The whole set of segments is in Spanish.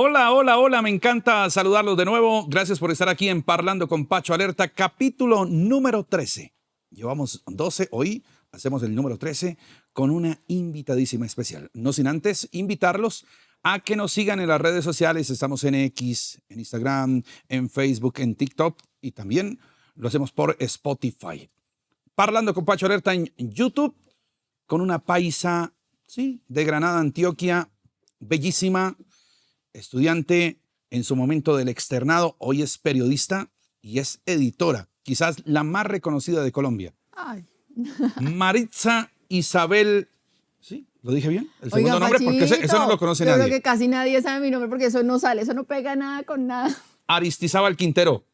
Hola, hola, hola, me encanta saludarlos de nuevo. Gracias por estar aquí en Parlando con Pacho Alerta, capítulo número 13. Llevamos 12, hoy hacemos el número 13 con una invitadísima especial. No sin antes invitarlos a que nos sigan en las redes sociales. Estamos en X, en Instagram, en Facebook, en TikTok y también lo hacemos por Spotify. Parlando con Pacho Alerta en YouTube con una paisa, sí, de Granada, Antioquia, bellísima, estudiante en su momento del externado, hoy es periodista y es editora, quizás la más reconocida de Colombia. Ay. Maritza Isabel, ¿sí? ¿Lo dije bien? El segundo Oiga, nombre, porque eso no lo conoce yo nadie. creo que casi nadie sabe mi nombre porque eso no sale, eso no pega nada con nada. Aristizábal Quintero.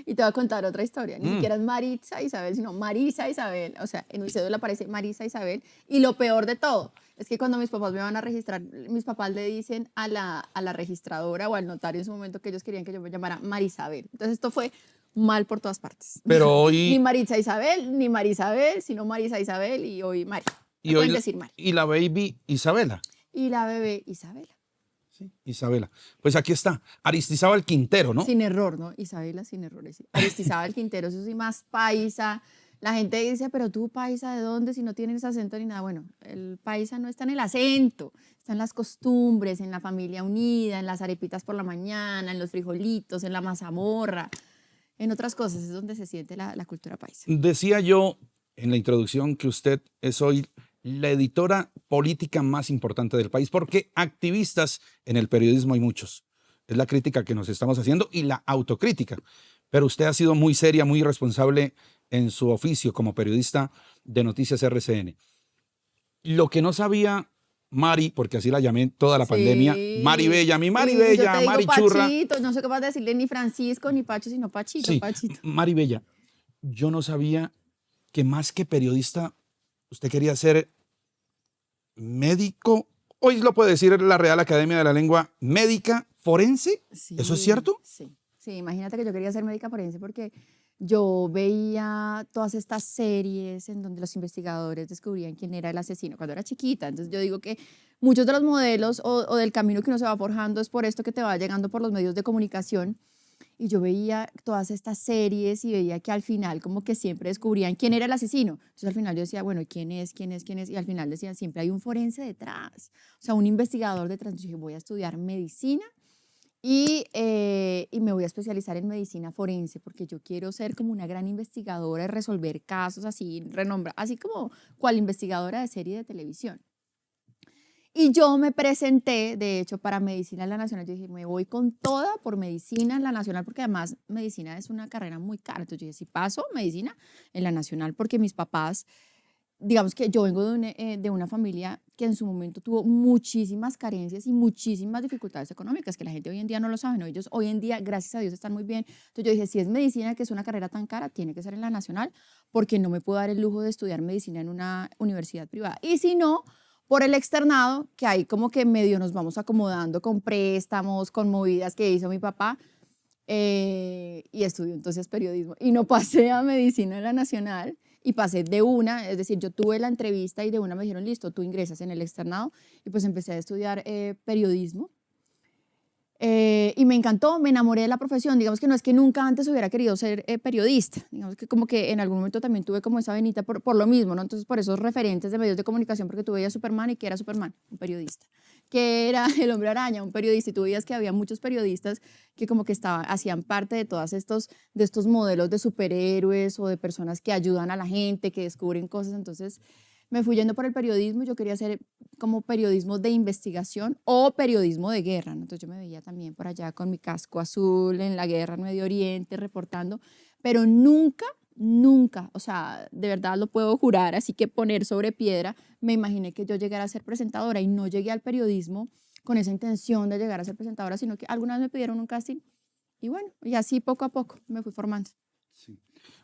Y te voy a contar otra historia. Ni siquiera es Maritza Isabel, sino Marisa Isabel. O sea, en mi cédula aparece Marisa Isabel. Y lo peor de todo es que cuando mis papás me van a registrar, mis papás le dicen a la registradora o al notario en su momento que ellos querían que yo me llamara Marisabel. Entonces esto fue mal por todas partes. Pero hoy... Ni Maritza Isabel, ni Marisabel, sino Marisa Isabel y hoy Mari. Y, pueden decir Mari. Y la baby Isabela. Y la bebé Isabela. Sí, Isabela. Pues aquí está, Aristizábal Quintero, ¿no? Sin error, ¿no? Isabela sin errores. Aristizábal Quintero, eso sí, más paisa. La gente dice, pero tú paisa, ¿de dónde? Si no tienes acento ni nada. Bueno, el paisa no está en el acento, está en las costumbres, en la familia unida, en las arepitas por la mañana, en los frijolitos, en la mazamorra, en otras cosas. Es donde se siente la cultura paisa. Decía yo en la introducción que usted es hoy la editora política más importante del país, porque activistas en el periodismo hay muchos. Es la crítica que nos estamos haciendo y la autocrítica. Pero usted ha sido muy seria, muy responsable en su oficio como periodista de Noticias RCN. Lo que no sabía Mari, porque así la llamé toda la pandemia, Mari Bella, mi Mari Bella, Mari Churra. Pachito, no soy capaz de decirle ni Francisco ni Pacho, sino Pachito, Sí, Pachito. Mari Bella, yo no sabía que más que periodista usted quería ser médico, hoy lo puede decir la Real Academia de la Lengua, médica forense. Sí, ¿Eso es cierto? Sí, imagínate que yo quería ser médica forense porque yo veía todas estas series en donde los investigadores descubrían quién era el asesino cuando era chiquita. Entonces yo digo que muchos de los modelos o del camino que uno se va forjando es por esto que te va llegando por los medios de comunicación. Y yo veía todas estas series y veía que al final como que siempre descubrían quién era el asesino. Entonces al final yo decía, bueno, ¿quién es? Y al final decían, siempre hay un forense detrás, o sea, un investigador detrás. Entonces dije, voy a estudiar medicina y me voy a especializar en medicina forense porque yo quiero ser como una gran investigadora y resolver casos así, así como cual investigadora de serie de televisión. Y yo me presenté, de hecho, para Medicina en la Nacional. Yo dije, me voy con toda por Medicina en la Nacional, porque además Medicina es una carrera muy cara. Entonces yo dije, si paso Medicina en la Nacional, porque mis papás, digamos que yo vengo de una familia que en su momento tuvo muchísimas carencias y muchísimas dificultades económicas, que la gente hoy en día no lo sabe, ¿no? Ellos hoy en día, gracias a Dios, están muy bien. Entonces yo dije, si es Medicina, que es una carrera tan cara, tiene que ser en la Nacional, porque no me puedo dar el lujo de estudiar Medicina en una universidad privada. Y si no, por el externado, que ahí como que medio nos vamos acomodando con préstamos, con movidas que hizo mi papá, y estudió entonces periodismo. Y no pasé a Medicina en la Nacional, y pasé de una, es decir, yo tuve la entrevista y de una me dijeron, listo, tú ingresas en el externado, y pues empecé a estudiar periodismo. Y me encantó, me enamoré de la profesión. Digamos que no es que nunca antes hubiera querido ser periodista. Digamos que como que en algún momento también tuve como esa venita por lo mismo, ¿no? Entonces, por esos referentes de medios de comunicación, porque tú veías Superman y que era Superman, un periodista. Que era el Hombre Araña, un periodista. Y tú veías que había muchos periodistas que como que hacían parte de todos estos modelos de superhéroes o de personas que ayudan a la gente, que descubren cosas. Entonces, me fui yendo por el periodismo. Yo quería hacer como periodismo de investigación o periodismo de guerra, ¿no? Entonces yo me veía también por allá con mi casco azul en la guerra en Medio Oriente reportando, pero nunca, nunca, o sea, de verdad lo puedo jurar, así que poner sobre piedra, me imaginé que yo llegara a ser presentadora y no llegué al periodismo con esa intención de llegar a ser presentadora, sino que alguna vez me pidieron un casting y bueno, y así poco a poco me fui formando. Sí.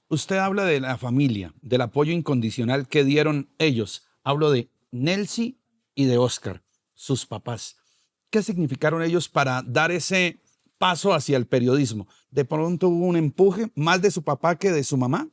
Usted habla de la familia, del apoyo incondicional que dieron ellos. Hablo de Nelcy y de Oscar, sus papás. ¿Qué significaron ellos para dar ese paso hacia el periodismo? ¿De pronto hubo un empuje más de su papá que de su mamá?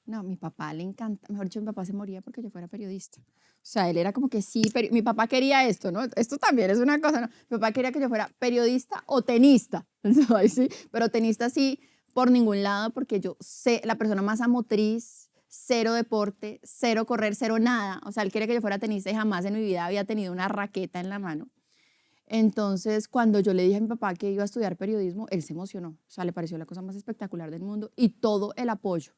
No, mi papá le encanta, mejor dicho, mi papá se moría porque yo fuera periodista. O sea, él era como que sí, mi papá quería esto, ¿no? Esto también es una cosa, ¿no? Mi papá quería que yo fuera periodista o tenista. Entonces, sí, pero tenista sí, por ningún lado, porque yo sé, la persona más amotriz, cero deporte, cero correr, cero nada. O sea, él quería que yo fuera tenista y jamás en mi vida había tenido una raqueta en la mano. Entonces, cuando yo le dije a mi papá que iba a estudiar periodismo, él se emocionó. O sea, le pareció la cosa más espectacular del mundo y todo el apoyo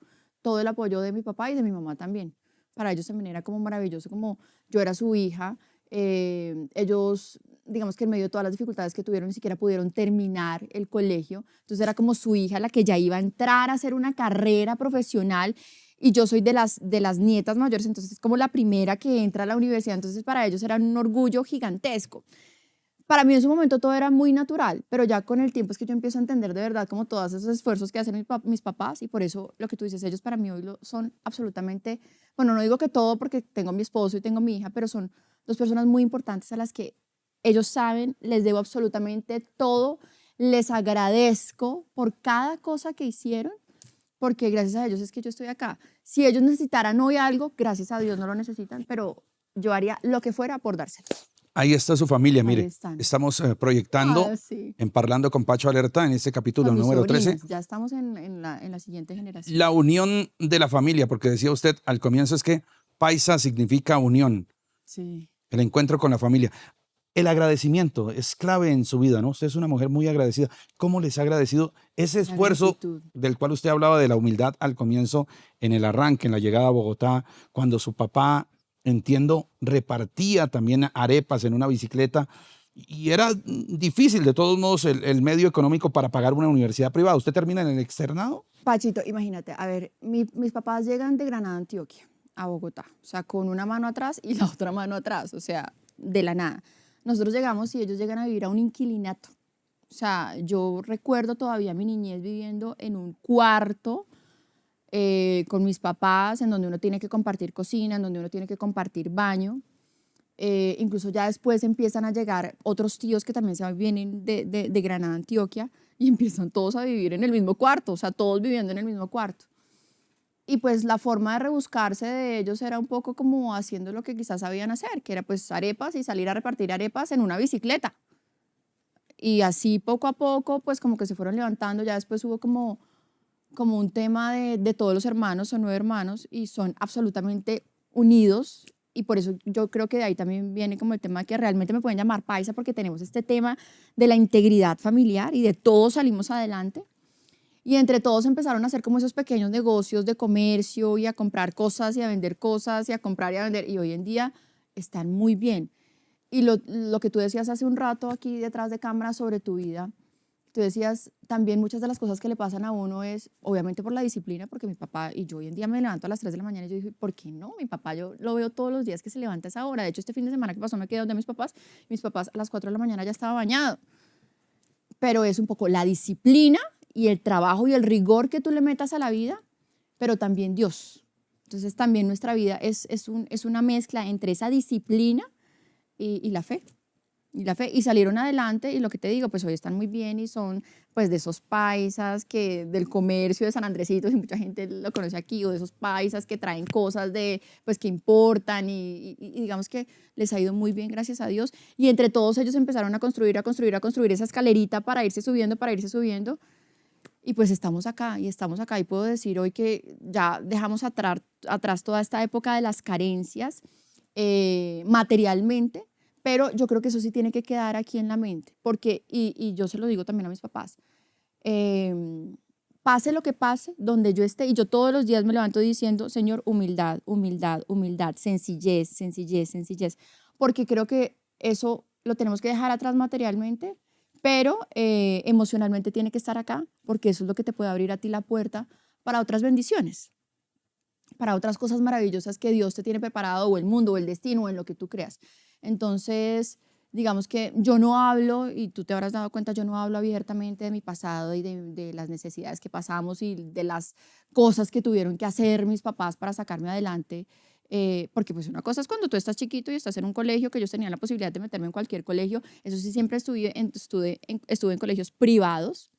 de mi papá y de mi mamá también. Para ellos también era como maravilloso, como yo era su hija. Ellos, digamos que en medio de todas las dificultades que tuvieron, ni siquiera pudieron terminar el colegio. Entonces era como su hija la que ya iba a entrar a hacer una carrera profesional y yo soy de las nietas mayores, entonces es como la primera que entra a la universidad. Entonces para ellos era un orgullo gigantesco. Para mí en su momento todo era muy natural, pero ya con el tiempo es que yo empiezo a entender de verdad como todos esos esfuerzos que hacen mis papás y por eso lo que tú dices, ellos para mí hoy son absolutamente, bueno, no digo que todo porque tengo a mi esposo y tengo a mi hija, pero son dos personas muy importantes a las que ellos saben, les debo absolutamente todo, les agradezco por cada cosa que hicieron, porque gracias a ellos es que yo estoy acá. Si ellos necesitaran hoy algo, gracias a Dios no lo necesitan, pero yo haría lo que fuera por dárselos. Ahí está su familia, Ahí mire. están. Estamos proyectando Sí. en Parlando con Pacho Alerta en este capítulo Con mis número 13, sobrinos, ya estamos en la siguiente generación. la unión de la familia, porque decía usted al comienzo es que paisa significa unión, Sí. el encuentro con la familia. El agradecimiento es clave en su vida, ¿no? Usted es una mujer muy agradecida. ¿Cómo les ha agradecido ese La esfuerzo gratitud. del cual usted hablaba de la humildad al comienzo, en el arranque, en la llegada a Bogotá, cuando su papá, entiendo, repartía también arepas en una bicicleta y era difícil de todos modos el medio económico para pagar una universidad privada? ¿Usted termina en el externado? Pachito, imagínate, a ver, mis papás llegan de Granada, Antioquia, a Bogotá, o sea, con una mano atrás y la otra mano atrás, o sea, de la nada. Nosotros llegamos y ellos llegan a vivir a un inquilinato. O sea, yo recuerdo todavía mi niñez viviendo en un cuarto con mis papás, en donde uno tiene que compartir cocina, en donde uno tiene que compartir baño. Incluso ya después empiezan a llegar otros tíos que también vienen de Granada, Antioquia, y empiezan todos a vivir en el mismo cuarto, o sea, todos viviendo en el mismo cuarto. Y pues la forma de rebuscarse de ellos era un poco como haciendo lo que quizás sabían hacer, que era pues arepas y salir a repartir arepas en una bicicleta. Y así poco a poco, pues como que se fueron levantando, ya después hubo como un tema de todos los hermanos, son 9 hermanos y son absolutamente unidos y por eso yo creo que de ahí también viene como el tema que realmente me pueden llamar paisa porque tenemos este tema de la integridad familiar y de todos salimos adelante y entre todos empezaron a hacer como esos pequeños negocios de comercio y a comprar cosas y a vender cosas y a comprar y a vender y hoy en día están muy bien. Y lo que tú decías hace un rato aquí detrás de cámara sobre tu vida, tú decías también muchas de las cosas que le pasan a uno es obviamente por la disciplina, porque mi papá y yo hoy en día me levanto a las 3 de la mañana y yo dije, ¿por qué no? Mi papá yo lo veo todos los días que se levanta a esa hora. De hecho, este fin de semana que pasó me quedé donde mis papás a las 4 de la mañana ya estaba bañado. Pero es un poco la disciplina y el trabajo y el rigor que tú le metas a la vida, pero también Dios. Entonces también nuestra vida es una mezcla entre esa disciplina y la fe. Y salieron adelante y lo que te digo, pues hoy están muy bien y son pues de esos paisas que del comercio de San Andresito, y mucha gente lo conoce aquí, o de esos paisas que traen cosas de pues que importan y digamos que les ha ido muy bien, gracias a Dios. Y entre todos ellos empezaron a construir esa escalerita para irse subiendo. Y pues estamos acá y puedo decir hoy que ya dejamos atrás toda esta época de las carencias materialmente, pero yo creo que eso sí tiene que quedar aquí en la mente, porque, y yo se lo digo también a mis papás, pase lo que pase, donde yo esté, y yo todos los días me levanto diciendo, Señor, humildad, humildad, humildad, sencillez, sencillez, sencillez, porque creo que eso lo tenemos que dejar atrás materialmente, pero emocionalmente tiene que estar acá, porque eso es lo que te puede abrir a ti la puerta para otras bendiciones, para otras cosas maravillosas que Dios te tiene preparado, o el mundo, o el destino, o en lo que tú creas. Entonces, digamos que yo no hablo, y tú te habrás dado cuenta, yo no hablo abiertamente de mi pasado y de las necesidades que pasamos y de las cosas que tuvieron que hacer mis papás para sacarme adelante. Porque pues una cosa es cuando tú estás chiquito y estás en un colegio, que ellos tenían la posibilidad de meterme en cualquier colegio. Eso sí, siempre estuve en colegios privados.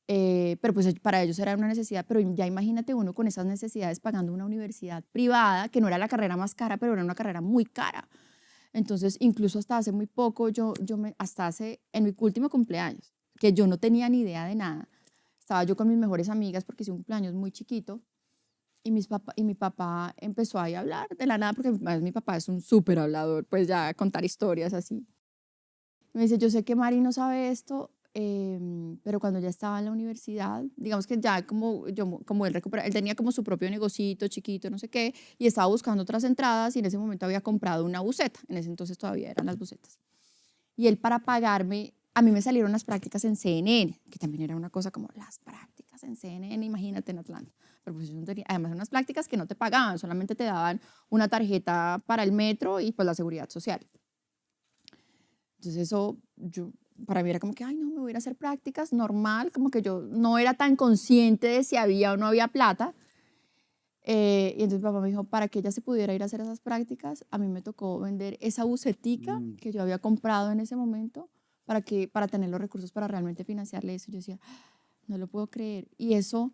pero pues para ellos era una necesidad, pero ya imagínate uno con esas necesidades pagando una universidad privada, que no era la carrera más cara, pero era una carrera muy cara. Entonces, incluso hasta hace muy poco, en mi último cumpleaños, que yo no tenía ni idea de nada, estaba yo con mis mejores amigas porque hice un cumpleaños muy chiquito y mi papá empezó ahí a hablar de la nada, porque mi papá es un súper hablador, pues ya a contar historias así. Me dice, yo sé que Mari no sabe esto, pero cuando ya estaba en la universidad, digamos que ya como él tenía como su propio negocito chiquito, no sé qué, y estaba buscando otras entradas y en ese momento había comprado una buseta, en ese entonces todavía eran las busetas. Y él para pagarme, a mí me salieron las prácticas en CNN, que también era una cosa como las prácticas en CNN, imagínate en Atlanta. Pero pues yo no tenía, además eran unas prácticas que no te pagaban, solamente te daban una tarjeta para el metro y pues la seguridad social. Entonces eso, para mí era como que, ay, no, me voy a ir a hacer prácticas, normal, como que yo no era tan consciente de si había o no había plata. Y entonces papá me dijo, para que ella se pudiera ir a hacer esas prácticas, a mí me tocó vender esa bucetica que yo había comprado en ese momento para tener los recursos para realmente financiarle eso. Yo decía, no lo puedo creer. Y eso,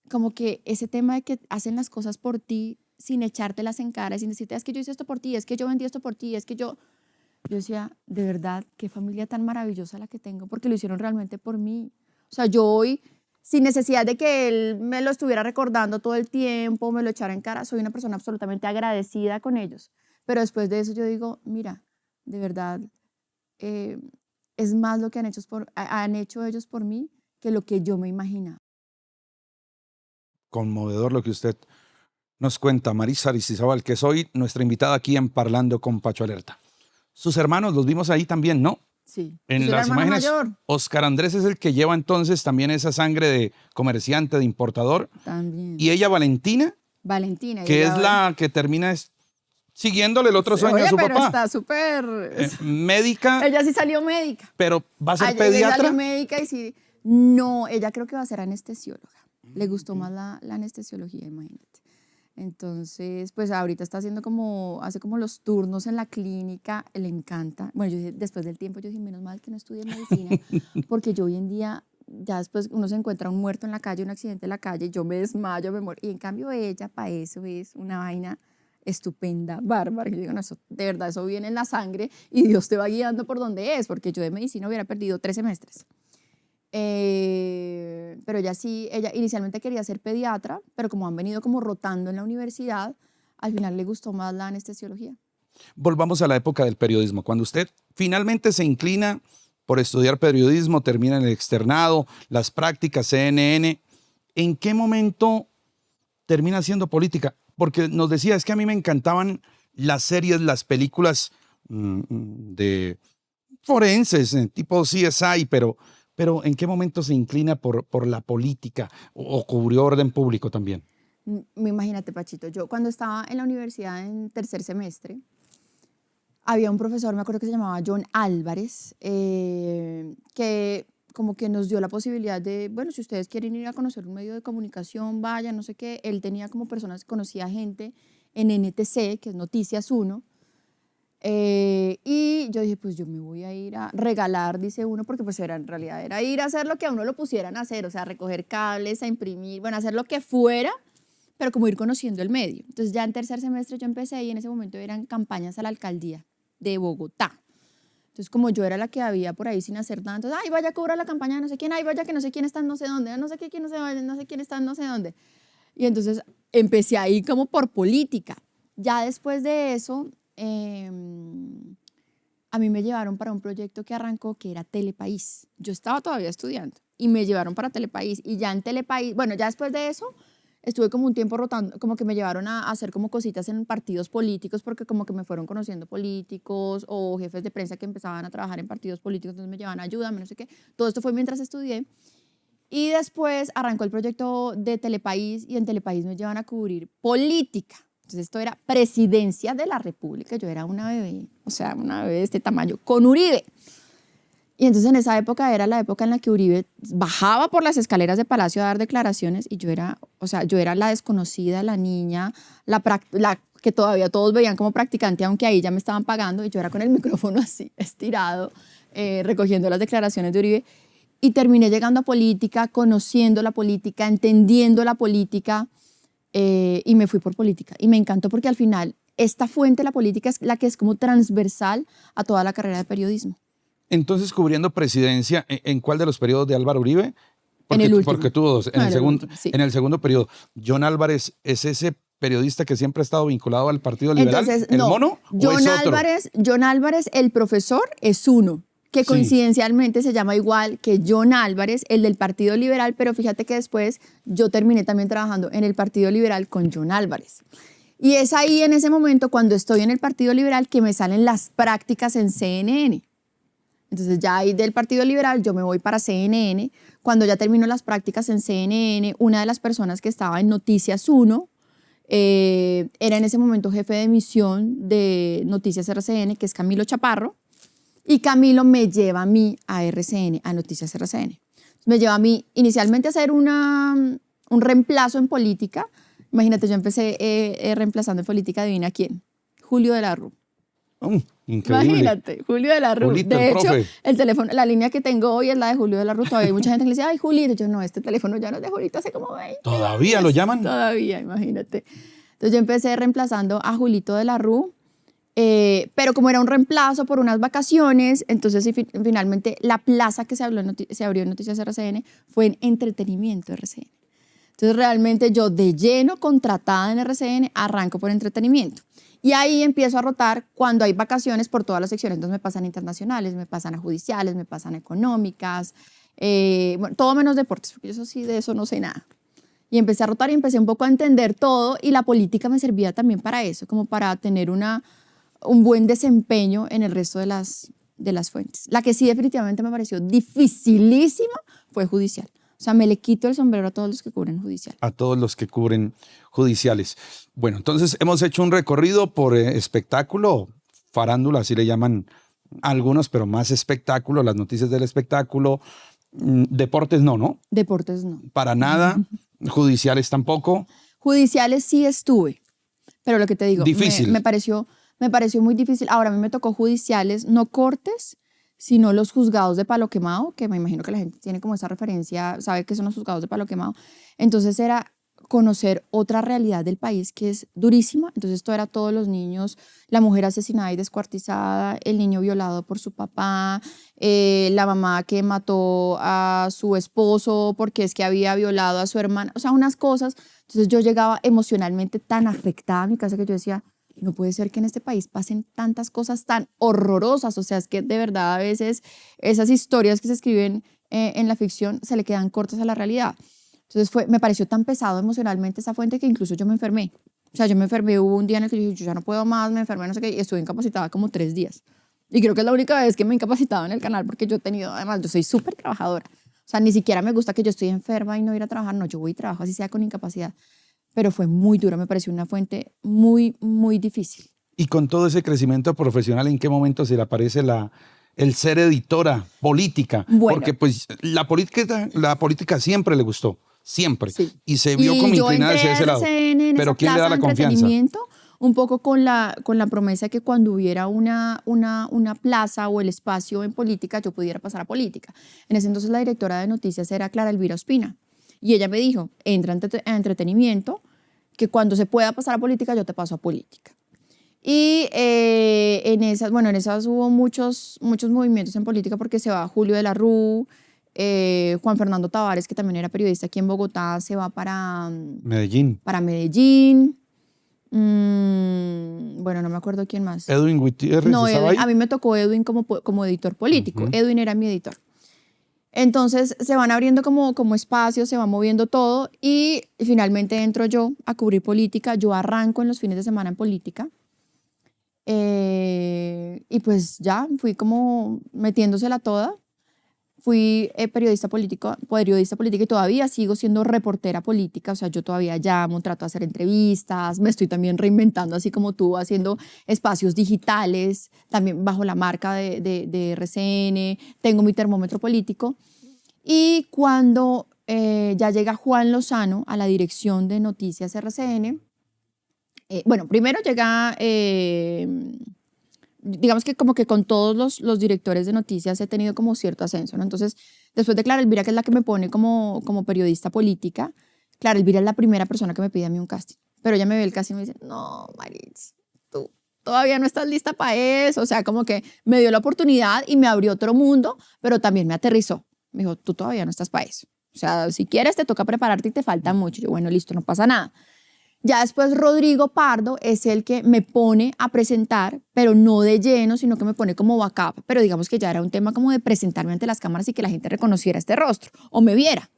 como que ese tema de que hacen las cosas por ti sin echártelas en cara, sin decirte, es que yo hice esto por ti, es que yo vendí esto por ti, es que yo decía, de verdad, qué familia tan maravillosa la que tengo, porque lo hicieron realmente por mí. O sea, yo hoy, sin necesidad de que él me lo estuviera recordando todo el tiempo, me lo echara en cara, soy una persona absolutamente agradecida con ellos. Pero después de eso yo digo, mira, de verdad, es más lo que han hecho ellos por mí que lo que yo me imaginaba. Conmovedor lo que usted nos cuenta, Marisa Aristizábal, que es hoy nuestra invitada aquí en Parlando con Pacho Alerta. Sus hermanos los vimos ahí también, ¿no? Sí. En las imágenes, Oscar Andrés es el que lleva entonces también esa sangre de comerciante, de importador. También. Y ella, Valentina, que es la que termina siguiéndole el otro sueño a su pero papá. está súper... Médica. Ella sí salió médica. Pero va a ser pediatra. Ella salió médica y sí... No, ella creo que va a ser anestesióloga. Le gustó más la anestesiología, imagínate. Entonces, pues ahorita está haciendo hace como los turnos en la clínica, le encanta. Bueno, después del tiempo yo dije, menos mal que no estudié medicina, porque yo hoy en día, ya después uno se encuentra un muerto en la calle, un accidente en la calle, yo me desmayo, me muero. Y en cambio ella, para eso es una vaina estupenda, bárbara. Yo digo, no, eso, de verdad, eso viene en la sangre y Dios te va guiando por donde es, porque yo de medicina hubiera perdido 3 semestres. Pero ella inicialmente quería ser pediatra, pero como han venido como rotando en la universidad, al final le gustó más la anestesiología. Volvamos a la época del periodismo. Cuando usted finalmente se inclina por estudiar periodismo, termina en el externado, las prácticas CNN, ¿en qué momento termina haciendo política? Porque nos decía, es que a mí me encantaban las series, las películas de forenses, tipo CSI, pero ¿en qué momento se inclina por la política o cubrió orden público también? Imagínate, Pachito, yo cuando estaba en la universidad en 3er semestre, había un profesor, me acuerdo que se llamaba John Álvarez, que como que nos dio la posibilidad de, bueno, si ustedes quieren ir a conocer un medio de comunicación, vayan, no sé qué. Él tenía como personas, conocía gente en NTC, que es Noticias 1, y yo dije, pues yo me voy a ir a regalar, dice uno, porque pues en realidad era ir a hacer lo que a uno lo pusieran a hacer, o sea, a recoger cables, a imprimir, bueno, a hacer lo que fuera, pero como ir conociendo el medio. Entonces ya en 3er semestre yo empecé y en ese momento eran campañas a la alcaldía de Bogotá. Entonces como yo era la que había por ahí sin hacer nada, entonces, ay, vaya, cubra la campaña de no sé quién, ay, vaya que no sé quién está en no sé dónde, no sé qué, quién no sé, no sé quién está en no sé dónde. Y entonces empecé ahí como por política. Ya después de eso... a mí me llevaron para un proyecto que arrancó que era Telepaís. Yo estaba todavía estudiando y me llevaron para Telepaís. Y ya en Telepaís, bueno, ya después de eso estuve como un tiempo rotando, como que me llevaron a hacer como cositas en partidos políticos porque como que me fueron conociendo políticos o jefes de prensa que empezaban a trabajar en partidos políticos, entonces me llevaban ayúdame, no sé qué. Todo esto fue mientras estudié. Y después arrancó el proyecto de Telepaís y en Telepaís me llevan a cubrir política. Entonces esto era presidencia de la República, yo era una bebé, o sea, una bebé de este tamaño, con Uribe. Y entonces en esa época era la época en la que Uribe bajaba por las escaleras de Palacio a dar declaraciones y yo era, o sea, yo era la desconocida, la niña, la que todavía todos veían como practicante, aunque ahí ya me estaban pagando y yo era con el micrófono así, estirado, recogiendo las declaraciones de Uribe. y terminé llegando a política, conociendo la política, entendiendo la política, y me fui por política. Y me encantó porque al final esta fuente de la política es la que es como transversal a toda la carrera de periodismo. Entonces, cubriendo presidencia, ¿en cuál de los periodos de Álvaro Uribe? En el último. Porque tuvo dos. No, en el último, sí. En el segundo periodo. ¿John Álvarez es ese periodista que siempre ha estado vinculado al Partido Liberal? Entonces, ¿El no, mono? John Álvarez, el profesor, es uno, que Sí. coincidencialmente se llama igual que John Álvarez, el del Partido Liberal, pero fíjate que después yo terminé también trabajando en el Partido Liberal con John Álvarez. Y es ahí en ese momento cuando estoy en el Partido Liberal que me salen las prácticas en CNN. Entonces ya ahí del Partido Liberal yo me voy para CNN. Cuando ya termino las prácticas en CNN, una de las personas que estaba en Noticias 1 era en ese momento jefe de emisión de Noticias RCN, que es Camilo Chaparro, y Camilo me lleva a mí a RCN, a Noticias RCN. Me lleva a mí inicialmente a hacer un reemplazo en política. Imagínate, yo empecé reemplazando en política, adivina quién, Julio de la Rú. Increíble. Imagínate, Julio de la Rú. Julito, de el hecho, profe. el teléfono, la línea que tengo hoy es la de Julio de la Rú. Todavía hay mucha gente que le dice, ay, Julito. Yo, no, este teléfono ya no es de Julito, hace como 20 ¿Todavía años. lo llaman? Todavía, imagínate. Entonces yo empecé reemplazando a Julito de la Rú, pero como era un reemplazo por unas vacaciones, entonces finalmente la plaza que se abrió en Noticias RCN fue en entretenimiento RCN. Entonces realmente yo de lleno contratada en RCN arranco por entretenimiento. Y ahí empiezo a rotar cuando hay vacaciones por todas las secciones. Entonces me pasan internacionales, me pasan a judiciales, me pasan a económicas, bueno, todo menos deportes, porque yo sí de eso no sé nada. Y empecé a rotar y empecé un poco a entender todo, y la política me servía también para eso, como para tener un buen desempeño en el resto de las fuentes. La que sí definitivamente me pareció dificilísima fue judicial. O sea, me le quito el sombrero a todos los que cubren judicial. A todos los que cubren judiciales. Bueno, entonces hemos hecho un recorrido por espectáculo, farándula, así le llaman algunos, pero más espectáculo, las noticias del espectáculo. Deportes no. Deportes no. Para nada. Judiciales tampoco. Judiciales sí estuve, pero lo que te digo, Difícil. me pareció muy difícil. Ahora a mí me tocó judiciales, no cortes, sino los juzgados de Palo Quemado, que me imagino que la gente tiene como esa referencia, sabe que son los juzgados de Palo Quemado. Entonces era conocer otra realidad del país que es durísima. Entonces esto era todos los niños, la mujer asesinada y descuartizada, el niño violado por su papá, la mamá que mató a su esposo porque es que había violado a su hermana, o sea, unas cosas. Entonces yo llegaba emocionalmente tan afectada a mi casa que yo decía, no puede ser que en este país pasen tantas cosas tan horrorosas. O sea, es que de verdad a veces esas historias que se escriben en la ficción se le quedan cortas a la realidad. Entonces me pareció tan pesado emocionalmente esa fuente que incluso yo me enfermé. O sea, yo me enfermé, hubo un día en el que yo dije, yo ya no puedo más, me enfermé, no sé qué, y estuve incapacitada como 3 días. Y creo que es la única vez que me he incapacitado en el canal, porque yo he tenido, además, yo soy súper trabajadora. O sea, ni siquiera me gusta que yo estoy enferma y no ir a trabajar, no, yo voy y trabajo así sea con incapacidad. Pero fue muy duro, me pareció una fuente muy, muy difícil. Y con todo ese crecimiento profesional, ¿en qué momento se le aparece el ser editora política? Bueno. Porque pues la política siempre le gustó, siempre. Sí. Y se vio como inclinada hacia ese lado. Pero ¿quién le da la confianza? Un poco con la promesa de que cuando hubiera una plaza o el espacio en política, yo pudiera pasar a política. En ese entonces la directora de noticias era Clara Elvira Ospina. Y ella me dijo, entra a entretenimiento, que cuando se pueda pasar a política, yo te paso a política. Y en esas hubo muchos movimientos en política porque se va Julio de la Rú, Juan Fernando Tavares, que también era periodista aquí en Bogotá, se va para Medellín. Bueno, no me acuerdo quién más. Edwin Gutiérrez. No, ¿estaba ahí? a mí me tocó Edwin como editor político. Edwin era mi editor. Entonces se van abriendo como espacios, se va moviendo todo y finalmente entro yo a cubrir política. Yo arranco en los fines de semana en política. Y pues ya fui como metiéndosela toda. Fui periodista política y todavía sigo siendo reportera política. O sea, yo todavía llamo, trato de hacer entrevistas, me estoy también reinventando así como tú, haciendo espacios digitales, también bajo la marca de RCN, tengo mi termómetro político. Y cuando ya llega Juan Lozano a la dirección de Noticias RCN, bueno, primero llega digamos que como que con todos los directores de noticias he tenido como cierto ascenso, ¿no? Entonces, después de Clara Elvira, que es la que me pone como periodista política, Clara Elvira es la primera persona que me pide a mí un casting. Pero ella me ve el casting y me dice, no, Maritz, tú todavía no estás lista para eso. O sea, como que me dio la oportunidad y me abrió otro mundo, pero también me aterrizó. Me dijo, tú todavía no estás para eso. O sea, si quieres te toca prepararte y te falta mucho. Yo, bueno, listo, no pasa nada. Ya después Rodrigo Pardo es el que me pone a presentar, pero no de lleno, sino que me pone como backup. Pero digamos que ya era un tema como de presentarme ante las cámaras y que la gente reconociera este rostro o me viera.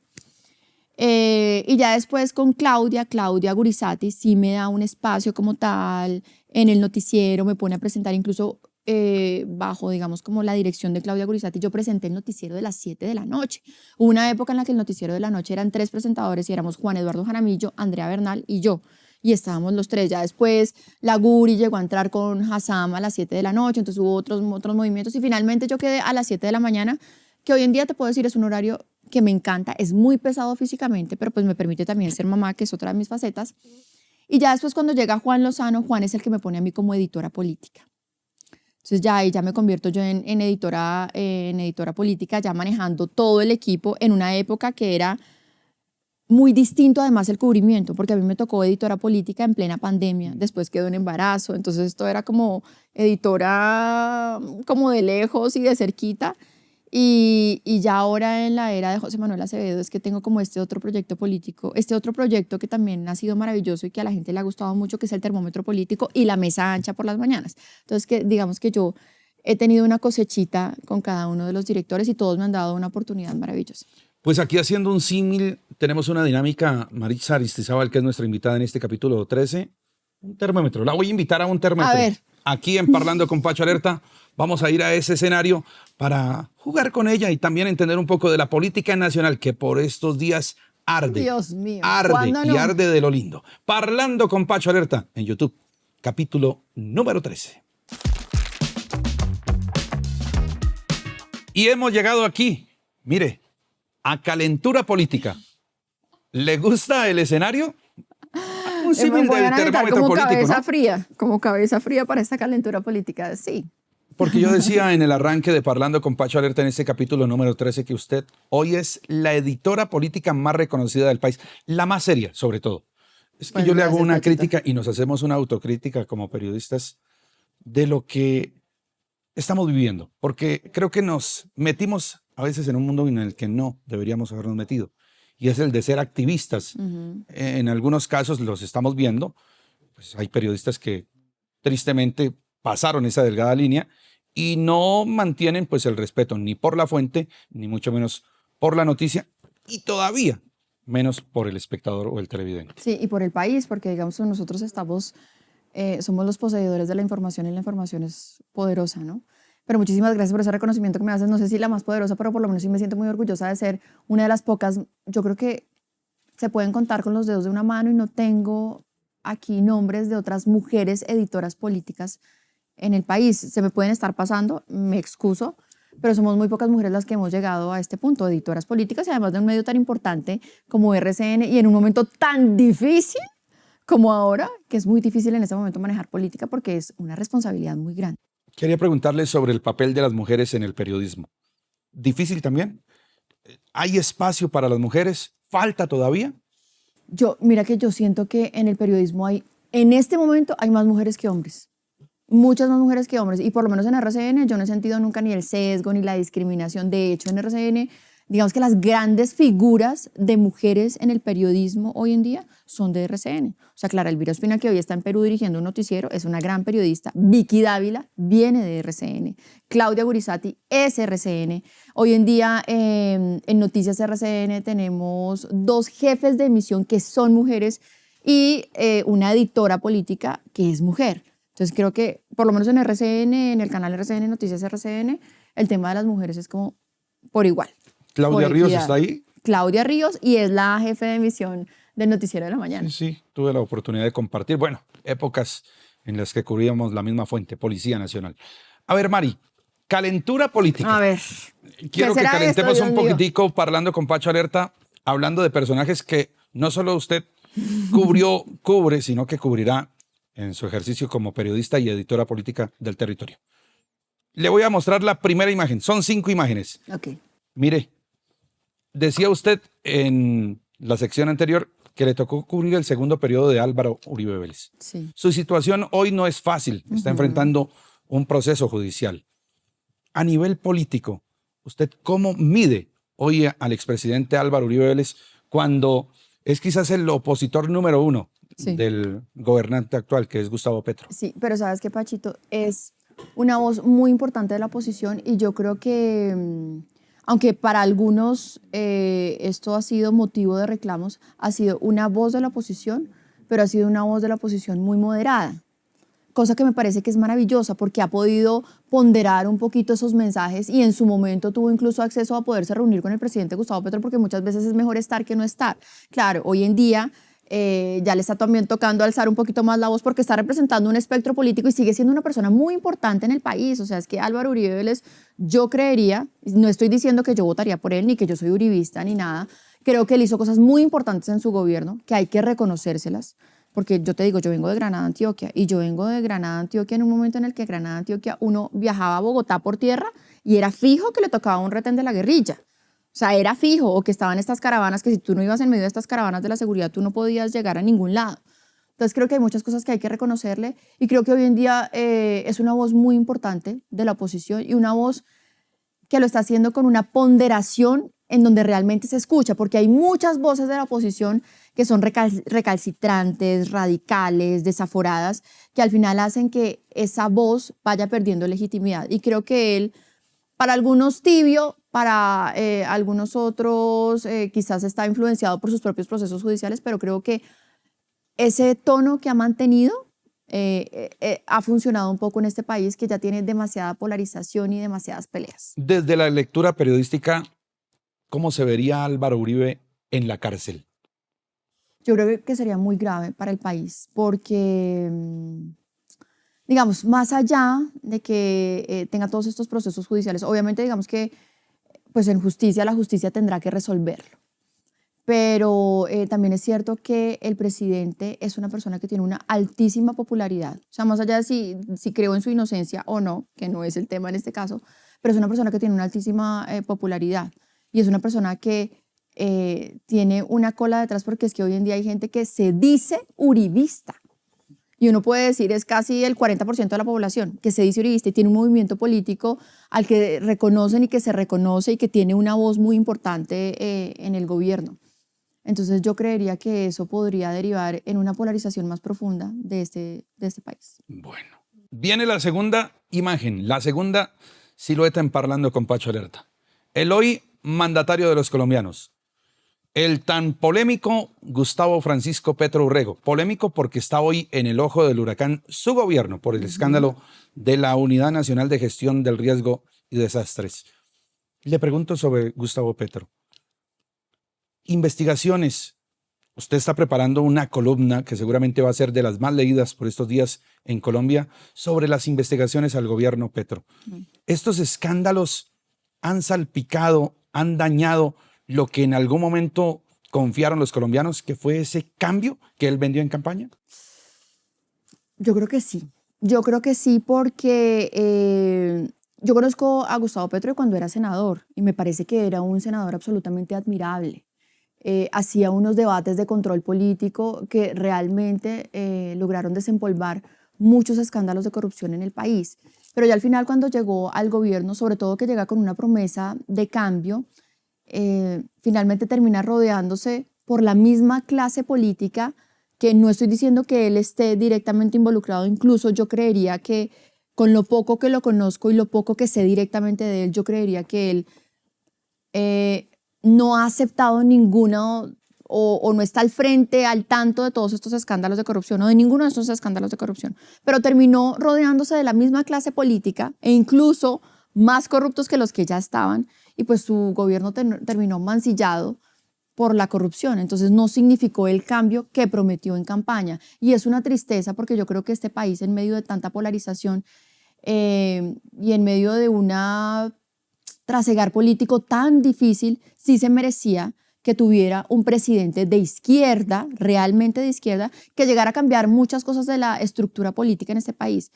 Y ya después con Claudia Gurisati sí me da un espacio como tal en el noticiero, me pone a presentar incluso bajo, digamos, como la dirección de Claudia Gurisati. Yo presenté el noticiero de las 7 de la noche. Hubo una época en la que el noticiero de la noche eran 3 presentadores y éramos Juan Eduardo Jaramillo, Andrea Bernal y yo. Y estábamos los 3. Ya después la Guri llegó a entrar con Hassam a las 7 de la noche, entonces hubo otros movimientos y finalmente yo quedé a las 7 de la mañana, que hoy en día te puedo decir es un horario que me encanta, es muy pesado físicamente, pero pues me permite también ser mamá, que es otra de mis facetas. Y ya después cuando llega Juan Lozano, Juan es el que me pone a mí como editora política. Entonces ya ahí ya me convierto yo en editora política, ya manejando todo el equipo en una época que era muy distinto además el cubrimiento, porque a mí me tocó editora política en plena pandemia, después quedó en embarazo, entonces esto era como editora como de lejos y de cerquita. Y ya ahora en la era de José Manuel Acevedo es que tengo como este otro proyecto político, este otro proyecto que también ha sido maravilloso y que a la gente le ha gustado mucho, que es el termómetro político y la mesa ancha por las mañanas. Entonces, que digamos que yo he tenido una cosechita con cada uno de los directores y todos me han dado una oportunidad maravillosa. Pues aquí haciendo un símil, tenemos una dinámica, Maritza Aristizábal, que es nuestra invitada en este capítulo 13, un termómetro. La voy a invitar a un termómetro. A ver. Aquí en Parlando con Pacho Alerta, vamos a ir a ese escenario para jugar con ella y también entender un poco de la política nacional que por estos días arde. Dios mío. Arde ¿Cuándo y no? arde de lo lindo. Parlando con Pacho Alerta en YouTube, capítulo número 13. Y hemos llegado aquí, mire, a calentura política. ¿Le gusta el escenario? Un símil Voy a del necesitar termómetro como político, cabeza ¿no? fría, como cabeza fría para esta calentura política, sí. Porque yo decía en el arranque de Parlando con Pacho Alerta en este capítulo número 13 que usted hoy es la editora política más reconocida del país, la más seria sobre todo. Es que Bueno, yo le hago gracias, una Pachito. crítica y nos hacemos una autocrítica como periodistas de lo que estamos viviendo, porque creo que nos metimos a veces en un mundo en el que no deberíamos habernos metido, y es el de ser activistas. En algunos casos los estamos viendo, pues hay periodistas que tristemente pasaron esa delgada línea y no mantienen pues el respeto ni por la fuente, ni mucho menos por la noticia, y todavía menos por el espectador o el televidente. Sí, y por el país, porque digamos nosotros somos los poseedores de la información y la información es poderosa, ¿no? Pero muchísimas gracias por ese reconocimiento que me haces. No sé si la más poderosa, pero por lo menos sí me siento muy orgullosa de ser una de las pocas. Yo creo que se pueden contar con los dedos de una mano y no tengo aquí nombres de otras mujeres editoras políticas en el país. Se me pueden estar pasando, me excuso, pero somos muy pocas mujeres las que hemos llegado a este punto, editoras políticas y además de un medio tan importante como RCN y en un momento tan difícil como ahora, que es muy difícil en este momento manejar política porque es una responsabilidad muy grande. Quería preguntarle sobre el papel de las mujeres en el periodismo. ¿Difícil también? ¿Hay espacio para las mujeres? ¿Falta todavía? Mira que yo siento que en el periodismo en este momento hay más mujeres que hombres. Muchas más mujeres que hombres. Y por lo menos en RCN yo no he sentido nunca ni el sesgo ni la discriminación. De hecho, en RCN, digamos que las grandes figuras de mujeres en el periodismo hoy en día son de RCN. O sea, Clara Elvira Ospina, que hoy está en Perú dirigiendo un noticiero, es una gran periodista. Vicky Dávila viene de RCN. Claudia Gurisati es RCN. Hoy en día en Noticias RCN tenemos 2 jefes de emisión que son mujeres y una editora política que es mujer. Entonces creo que por lo menos en RCN, en el canal RCN, Noticias RCN, el tema de las mujeres es como por igual. ¿Claudia Ríos está ahí? Claudia Ríos y es la jefe de emisión del Noticiero de la Mañana. Sí, tuve la oportunidad de compartir, bueno, épocas en las que cubríamos la misma fuente, Policía Nacional. A ver, Mari, calentura política. A ver. Quiero ¿qué que será calentemos esto, un Dios mío? poquitico Parlando con Pacho Alerta, hablando de personajes que no solo usted cubre, sino que cubrirá en su ejercicio como periodista y editora política del territorio. Le voy a mostrar la primera imagen. Son 5 imágenes. Ok. Mire, decía usted en la sección anterior que le tocó cubrir el segundo periodo de Álvaro Uribe Vélez. Sí. Su situación hoy no es fácil. Está enfrentando un proceso judicial. A nivel político, ¿usted cómo mide hoy al expresidente Álvaro Uribe Vélez cuando es quizás el opositor número 1 Sí. del gobernante actual, que es Gustavo Petro? Sí, pero sabes que Pachito es una voz muy importante de la oposición y yo creo que, aunque para algunos esto ha sido motivo de reclamos, ha sido una voz de la oposición, pero ha sido una voz de la oposición muy moderada, cosa que me parece que es maravillosa porque ha podido ponderar un poquito esos mensajes y en su momento tuvo incluso acceso a poderse reunir con el presidente Gustavo Petro porque muchas veces es mejor estar que no estar. Claro, hoy en día ya le está también tocando alzar un poquito más la voz porque está representando un espectro político y sigue siendo una persona muy importante en el país. O sea, es que Álvaro Uribe Vélez, yo creería, no estoy diciendo que yo votaría por él, ni que yo soy uribista, ni nada, creo que él hizo cosas muy importantes en su gobierno, que hay que reconocérselas, porque yo te digo, yo vengo de Granada, Antioquia, y yo vengo de Granada, Antioquia en un momento en el que Granada, Antioquia, uno viajaba a Bogotá por tierra y era fijo que le tocaba un retén de la guerrilla. O sea, era fijo, o que estaban estas caravanas, que si tú no ibas en medio de estas caravanas de la seguridad, tú no podías llegar a ningún lado. Entonces creo que hay muchas cosas que hay que reconocerle y creo que hoy en día es una voz muy importante de la oposición y una voz que lo está haciendo con una ponderación en donde realmente se escucha, porque hay muchas voces de la oposición que son recalcitrantes, radicales, desaforadas, que al final hacen que esa voz vaya perdiendo legitimidad. Y creo que él, para algunos tibio, para algunos otros quizás está influenciado por sus propios procesos judiciales, pero creo que ese tono que ha mantenido ha funcionado un poco en este país que ya tiene demasiada polarización y demasiadas peleas. Desde la lectura periodística, ¿cómo se vería Álvaro Uribe en la cárcel? Yo creo que sería muy grave para el país porque, digamos, más allá de que tenga todos estos procesos judiciales, obviamente digamos que pues en justicia la justicia tendrá que resolverlo. Pero también es cierto que el presidente es una persona que tiene una altísima popularidad. O sea, más allá de si creo en su inocencia o no, que no es el tema en este caso, pero es una persona que tiene una altísima popularidad. Y es una persona que tiene una cola detrás porque es que hoy en día hay gente que se dice uribista. Y uno puede decir, es casi el 40% de la población que se dice uribista y tiene un movimiento político al que reconocen y que se reconoce y que tiene una voz muy importante en el gobierno. Entonces yo creería que eso podría derivar en una polarización más profunda de este país. Bueno, viene la segunda imagen, la segunda silueta en Parlando con Pacho Alerta. El hoy mandatario de los colombianos, el tan polémico Gustavo Francisco Petro Urrego. Polémico porque está hoy en el ojo del huracán su gobierno por el escándalo de la Unidad Nacional de Gestión del Riesgo y Desastres. Le pregunto sobre Gustavo Petro. Investigaciones. Usted está preparando una columna que seguramente va a ser de las más leídas por estos días en Colombia sobre las investigaciones al gobierno Petro. Estos escándalos han salpicado, han dañado lo que en algún momento confiaron los colombianos, que fue ese cambio que él vendió en campaña. Yo creo que sí. Yo creo que sí porque yo conozco a Gustavo Petro cuando era senador y me parece que era un senador absolutamente admirable. Hacía unos debates de control político que realmente lograron desempolvar muchos escándalos de corrupción en el país. Pero ya al final cuando llegó al gobierno, sobre todo que llega con una promesa de cambio, finalmente termina rodeándose por la misma clase política que no estoy diciendo que él esté directamente involucrado, incluso yo creería que con lo poco que lo conozco y lo poco que sé directamente de él, yo creería que él no ha aceptado ninguno o no está al frente, al tanto de todos estos escándalos de corrupción o de ninguno de estos escándalos de corrupción, pero terminó rodeándose de la misma clase política e incluso más corruptos que los que ya estaban y pues su gobierno terminó mancillado por la corrupción. Entonces no significó el cambio que prometió en campaña y es una tristeza porque yo creo que este país en medio de tanta polarización y en medio de una trasegar político tan difícil, sí se merecía que tuviera un presidente de izquierda, realmente de izquierda, que llegara a cambiar muchas cosas de la estructura política en este país.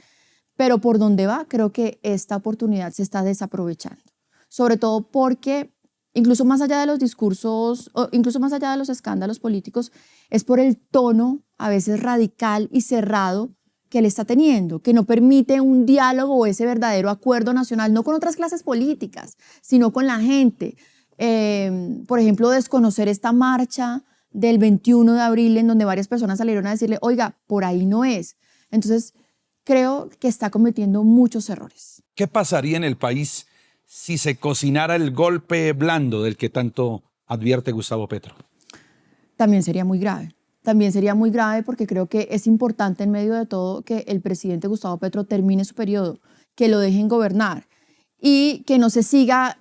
pero por donde va, creo que esta oportunidad se está desaprovechando. Sobre todo porque incluso más allá de los discursos, o incluso más allá de los escándalos políticos, es por el tono a veces radical y cerrado que él está teniendo, que no permite un diálogo o ese verdadero acuerdo nacional, no con otras clases políticas, sino con la gente. Por ejemplo, desconocer esta marcha del 21 de abril en donde varias personas salieron a decirle, oiga, por ahí no es. Entonces, creo que está cometiendo muchos errores. ¿Qué pasaría en el país si se cocinara el golpe blando del que tanto advierte Gustavo Petro? También sería muy grave. También sería muy grave porque creo que es importante en medio de todo que el presidente Gustavo Petro termine su periodo, que lo dejen gobernar y que no se siga,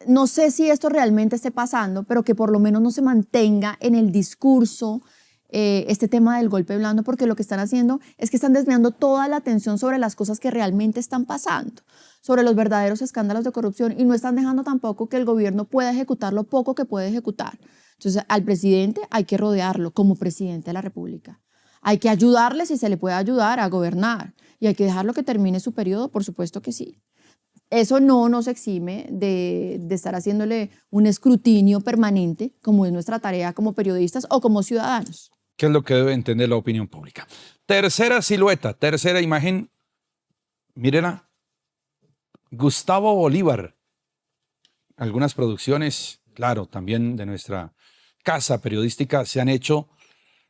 no sé si esto realmente esté pasando, pero que por lo menos no se mantenga en el discurso este tema del golpe blando, porque lo que están haciendo es que están desviando toda la atención sobre las cosas que realmente están pasando, sobre los verdaderos escándalos de corrupción, y no están dejando tampoco que el gobierno pueda ejecutar lo poco que puede ejecutar. Entonces, al presidente hay que rodearlo como presidente de la República. Hay que ayudarle si se le puede ayudar a gobernar y hay que dejarlo que termine su periodo, por supuesto que sí. Eso no nos exime de estar haciéndole un escrutinio permanente, como es nuestra tarea como periodistas o como ciudadanos. ¿Qué es lo que debe entender la opinión pública? Tercera silueta, tercera imagen. Mírenla. Gustavo Bolívar. Algunas producciones, claro, también de nuestra casa periodística se han hecho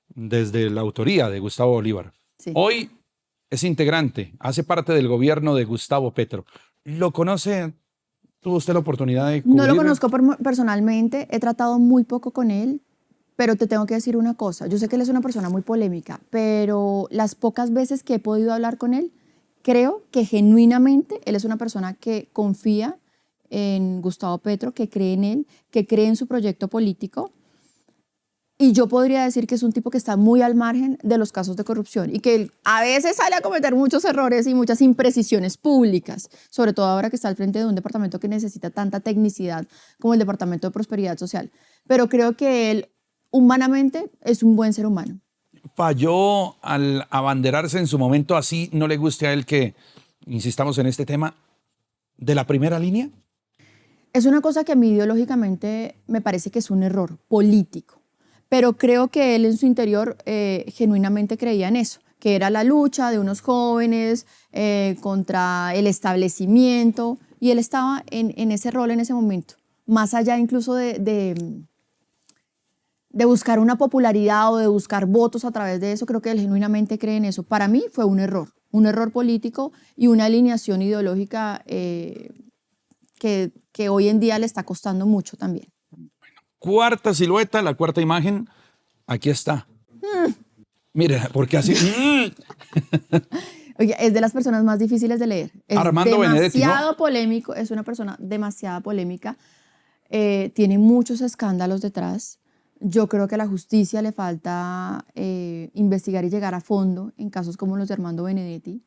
desde la autoría de Gustavo Bolívar. Sí. Hoy es integrante, hace parte del gobierno de Gustavo Petro. ¿Lo conoce? ¿Tuvo usted la oportunidad de cubrir? No lo conozco personalmente, he tratado muy poco con él, pero te tengo que decir una cosa. Yo sé que él es una persona muy polémica, pero las pocas veces que he podido hablar con él, creo que genuinamente él es una persona que confía en Gustavo Petro, que cree en él, que cree en su proyecto político. Y yo podría decir que es un tipo que está muy al margen de los casos de corrupción y que él a veces sale a cometer muchos errores y muchas imprecisiones públicas, sobre todo ahora que está al frente de un departamento que necesita tanta tecnicidad como el Departamento de Prosperidad Social. Pero creo que él humanamente es un buen ser humano. Falló al abanderarse en su momento, así no le guste a él que insistamos en este tema de la primera línea. Es una cosa que a mí ideológicamente me parece que es un error político, pero creo que él en su interior genuinamente creía en eso, que era la lucha de unos jóvenes contra el establecimiento, y él estaba en ese rol en ese momento, más allá incluso de buscar una popularidad o de buscar votos a través de eso. Creo que él genuinamente cree en eso. Para mí fue un error político y una alineación ideológica que hoy en día le está costando mucho también. Cuarta silueta, la cuarta imagen, aquí está. Mire, porque así... Oye, es de las personas más difíciles de leer. Es Armando Benedetti, ¿no? demasiado polémico, es una persona demasiado polémica, tiene muchos escándalos detrás. Yo creo que a la justicia le falta investigar y llegar a fondo en casos como los de Armando Benedetti.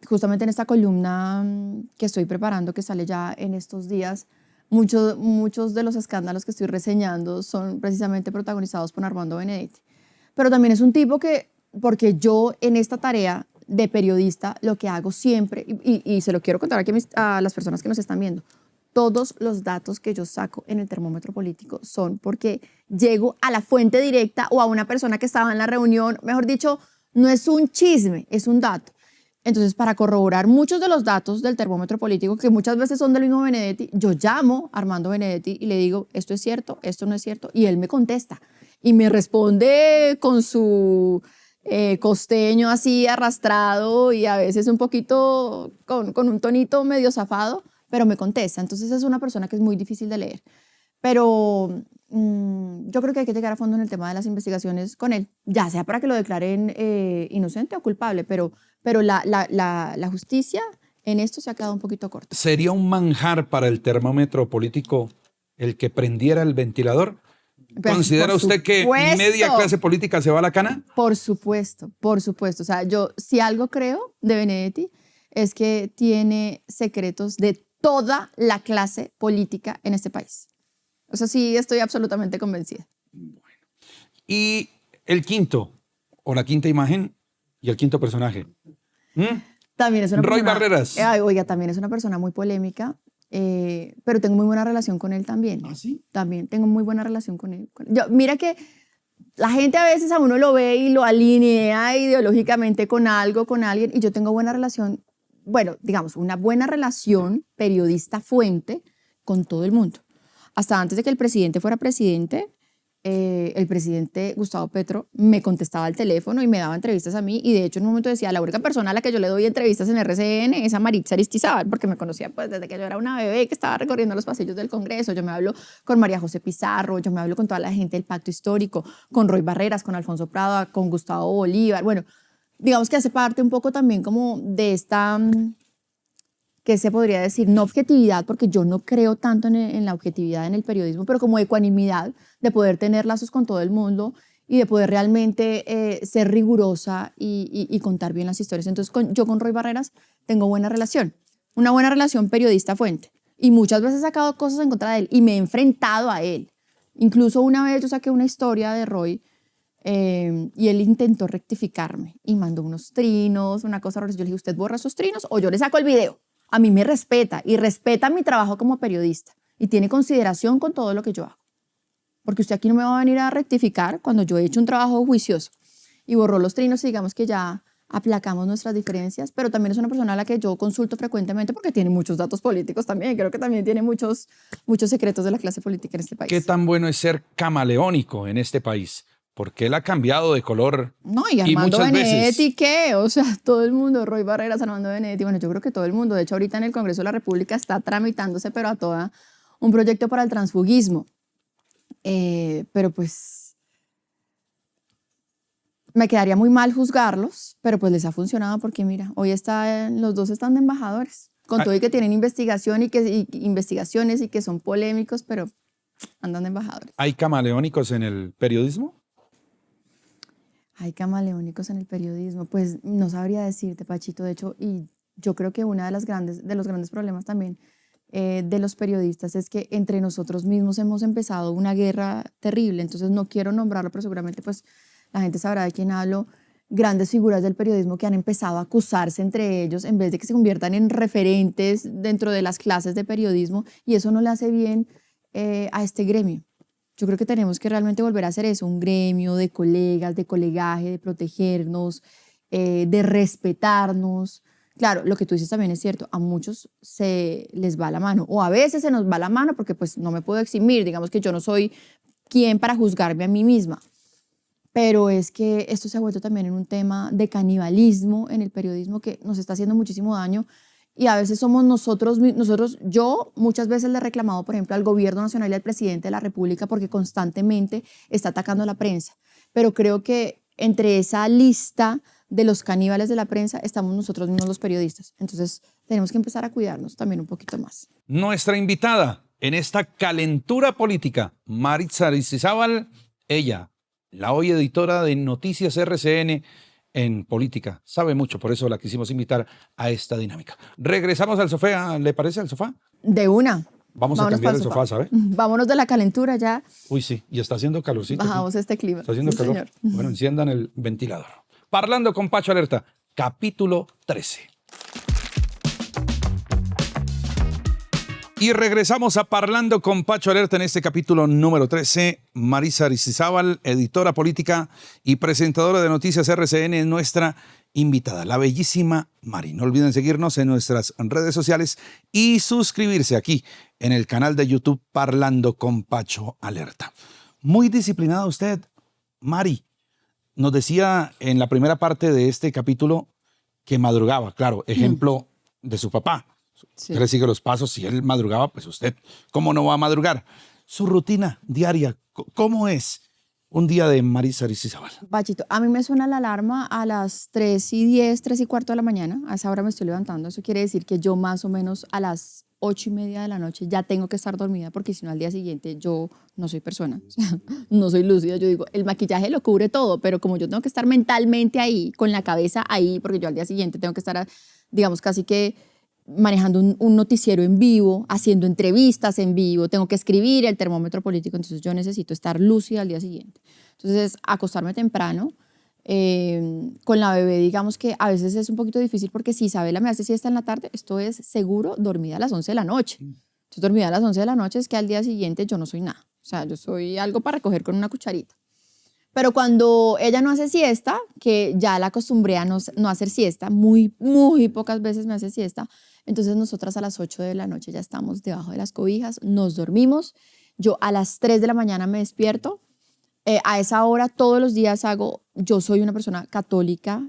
Justamente en esta columna que estoy preparando, que sale ya en estos días, muchos de los escándalos que estoy reseñando son precisamente protagonizados por Armando Benedetti. Pero también es un tipo que, porque yo en esta tarea de periodista, lo que hago siempre, y se lo quiero contar aquí a las personas que nos están viendo, todos los datos que yo saco en el termómetro político son porque llego a la fuente directa o a una persona que estaba en la reunión. Mejor dicho, no es un chisme, es un dato. Entonces, para corroborar muchos de los datos del termómetro político, que muchas veces son del mismo Benedetti, yo llamo a Armando Benedetti y le digo, esto es cierto, esto no es cierto, y él me contesta. Y me responde con su costeño así arrastrado y a veces un poquito con un tonito medio zafado, pero me contesta. Entonces es una persona que es muy difícil de leer. Pero yo creo que hay que llegar a fondo en el tema de las investigaciones con él, ya sea para que lo declaren inocente o culpable, pero la justicia en esto se ha quedado un poquito corta. ¿Sería un manjar para el termómetro político el que prendiera el ventilador? Pues, ¿Considera usted que media clase política se va a la cana? Por supuesto, por supuesto. O sea, yo si algo creo de Benedetti es que tiene secretos de toda la clase política en este país. O sea, sí estoy absolutamente convencida. Y el quinto, o la quinta imagen y el quinto personaje. También es una Roy persona, Barreras. oiga, también es una persona muy polémica, pero tengo muy buena relación con él también. ¿Ah, sí? También tengo muy buena relación con él. Mira que la gente a veces a uno lo ve y lo alinea ideológicamente con algo, con alguien, y yo tengo buena relación, bueno, digamos, una buena relación periodista-fuente con todo el mundo. Hasta antes de que el presidente fuera presidente, el presidente Gustavo Petro me contestaba al teléfono y me daba entrevistas a mí, y de hecho en un momento decía, la única persona a la que yo le doy entrevistas en RCN es a Maritza Aristizábal, porque me conocía pues desde que yo era una bebé que estaba recorriendo los pasillos del Congreso. Yo me hablo con María José Pizarro, yo me hablo con toda la gente del Pacto Histórico, con Roy Barreras, con Alfonso Prado, con Gustavo Bolívar. Bueno, digamos que hace parte un poco también como de esta, ¿qué se podría decir? No objetividad, porque yo no creo tanto en la objetividad en el periodismo, pero como ecuanimidad, de poder tener lazos con todo el mundo y de poder realmente ser rigurosa y contar bien las historias. Entonces, yo con Roy Barreras tengo buena relación, una buena relación periodista-fuente. Y muchas veces he sacado cosas en contra de él y me he enfrentado a él. Incluso una vez yo saqué una historia de Roy y él intentó rectificarme y mandó unos trinos, una cosa horrorosa. Yo le dije, ¿usted borra esos trinos o yo le saco el video? A mí me respeta y respeta mi trabajo como periodista y tiene consideración con todo lo que yo hago. Porque usted aquí no me va a venir a rectificar cuando yo he hecho un trabajo juicioso. Y borró los trinos y digamos que ya aplacamos nuestras diferencias, pero también es una persona a la que yo consulto frecuentemente porque tiene muchos datos políticos también. Creo que también tiene muchos secretos de la clase política en este país. ¿Qué tan bueno es ser camaleónico en este país? Porque él ha cambiado de color. No, y Armando muchas Benedetti, veces. ¿qué? O sea, todo el mundo, Roy Barreras, Armando Benedetti, bueno, yo creo que todo el mundo. De hecho, ahorita en el Congreso de la República está tramitándose, pero a toda, un proyecto para el transfugismo. Pero pues me quedaría muy mal juzgarlos, pero pues les ha funcionado porque mira, hoy los dos están de embajadores, con todo y que tienen investigación investigaciones y que son polémicos, pero andan de embajadores. ¿Hay camaleónicos en el periodismo? Hay camaleónicos en el periodismo, pues no sabría decirte, Pachito, de hecho, y yo creo que uno de los grandes problemas también de los periodistas es que entre nosotros mismos hemos empezado una guerra terrible. Entonces no quiero nombrarlo, pero seguramente pues la gente sabrá de quién hablo. Grandes figuras del periodismo que han empezado a acusarse entre ellos en vez de que se conviertan en referentes dentro de las clases de periodismo, y eso no le hace bien a este gremio. Yo creo que tenemos que realmente volver a hacer eso, un gremio de colegas, de colegaje, de protegernos, de respetarnos. Claro, lo que tú dices también es cierto, a muchos se les va la mano, o a veces se nos va la mano porque pues no me puedo eximir, digamos que yo no soy quien para juzgarme a mí misma, pero es que esto se ha vuelto también en un tema de canibalismo en el periodismo que nos está haciendo muchísimo daño, y a veces somos nosotros, yo muchas veces le he reclamado, por ejemplo, al gobierno nacional y al presidente de la República porque constantemente está atacando a la prensa, pero creo que entre esa lista de los caníbales de la prensa estamos nosotros mismos los periodistas. Entonces tenemos que empezar a cuidarnos también un poquito más. Nuestra invitada en esta calentura política, Maritza Aristizábal, ella, la hoy editora de Noticias RCN en política, sabe mucho, por eso la quisimos invitar a esta dinámica. Regresamos al sofá, ¿le parece al sofá? De una. Vámonos a cambiar el sofá, ¿sabe? Vámonos de la calentura ya. Uy, sí, y está haciendo calorcito. Bajamos este clima. Está haciendo Sí, calor. señor. Bueno, enciendan el ventilador. Parlando con Pacho Alerta, capítulo 13. Y regresamos a Parlando con Pacho Alerta en este capítulo número 13. Maritza Aristizábal, editora política y presentadora de Noticias RCN, es nuestra invitada, la bellísima Mari. No olviden seguirnos en nuestras redes sociales y suscribirse aquí en el canal de YouTube Parlando con Pacho Alerta. Muy disciplinada usted, Mari. Nos decía en la primera parte de este capítulo que madrugaba, claro, ejemplo de su papá. Sí. Él le sigue los pasos, si él madrugaba, pues usted, ¿cómo no va a madrugar? Su rutina diaria, ¿cómo es un día de Maritza Aristizábal? Pachito, a mí me suena la alarma a las 3:10, 3:15 de la mañana. A esa hora me estoy levantando. Eso quiere decir que yo más o menos a las 8:30 de la noche ya tengo que estar dormida, porque si no al día siguiente yo no soy persona, o sea, no soy lúcida. Yo digo, el maquillaje lo cubre todo, pero como yo tengo que estar mentalmente ahí, con la cabeza ahí, porque yo al día siguiente tengo que estar, digamos, casi que manejando un noticiero en vivo, haciendo entrevistas en vivo, tengo que escribir el termómetro político, entonces yo necesito estar lúcida al día siguiente. Entonces, acostarme temprano, Con la bebé, digamos que a veces es un poquito difícil porque si Isabela me hace siesta en la tarde, esto es seguro dormida a las 11 de la noche. Entonces, dormida a las 11 de la noche es que al día siguiente yo no soy nada. O sea, yo soy algo para recoger con una cucharita. Pero cuando ella no hace siesta, que ya la acostumbré a no hacer siesta, muy, muy pocas veces me hace siesta, entonces nosotras a las 8 de la noche ya estamos debajo de las cobijas, nos dormimos. Yo a las 3 de la mañana me despierto. A esa hora todos los días yo soy una persona católica,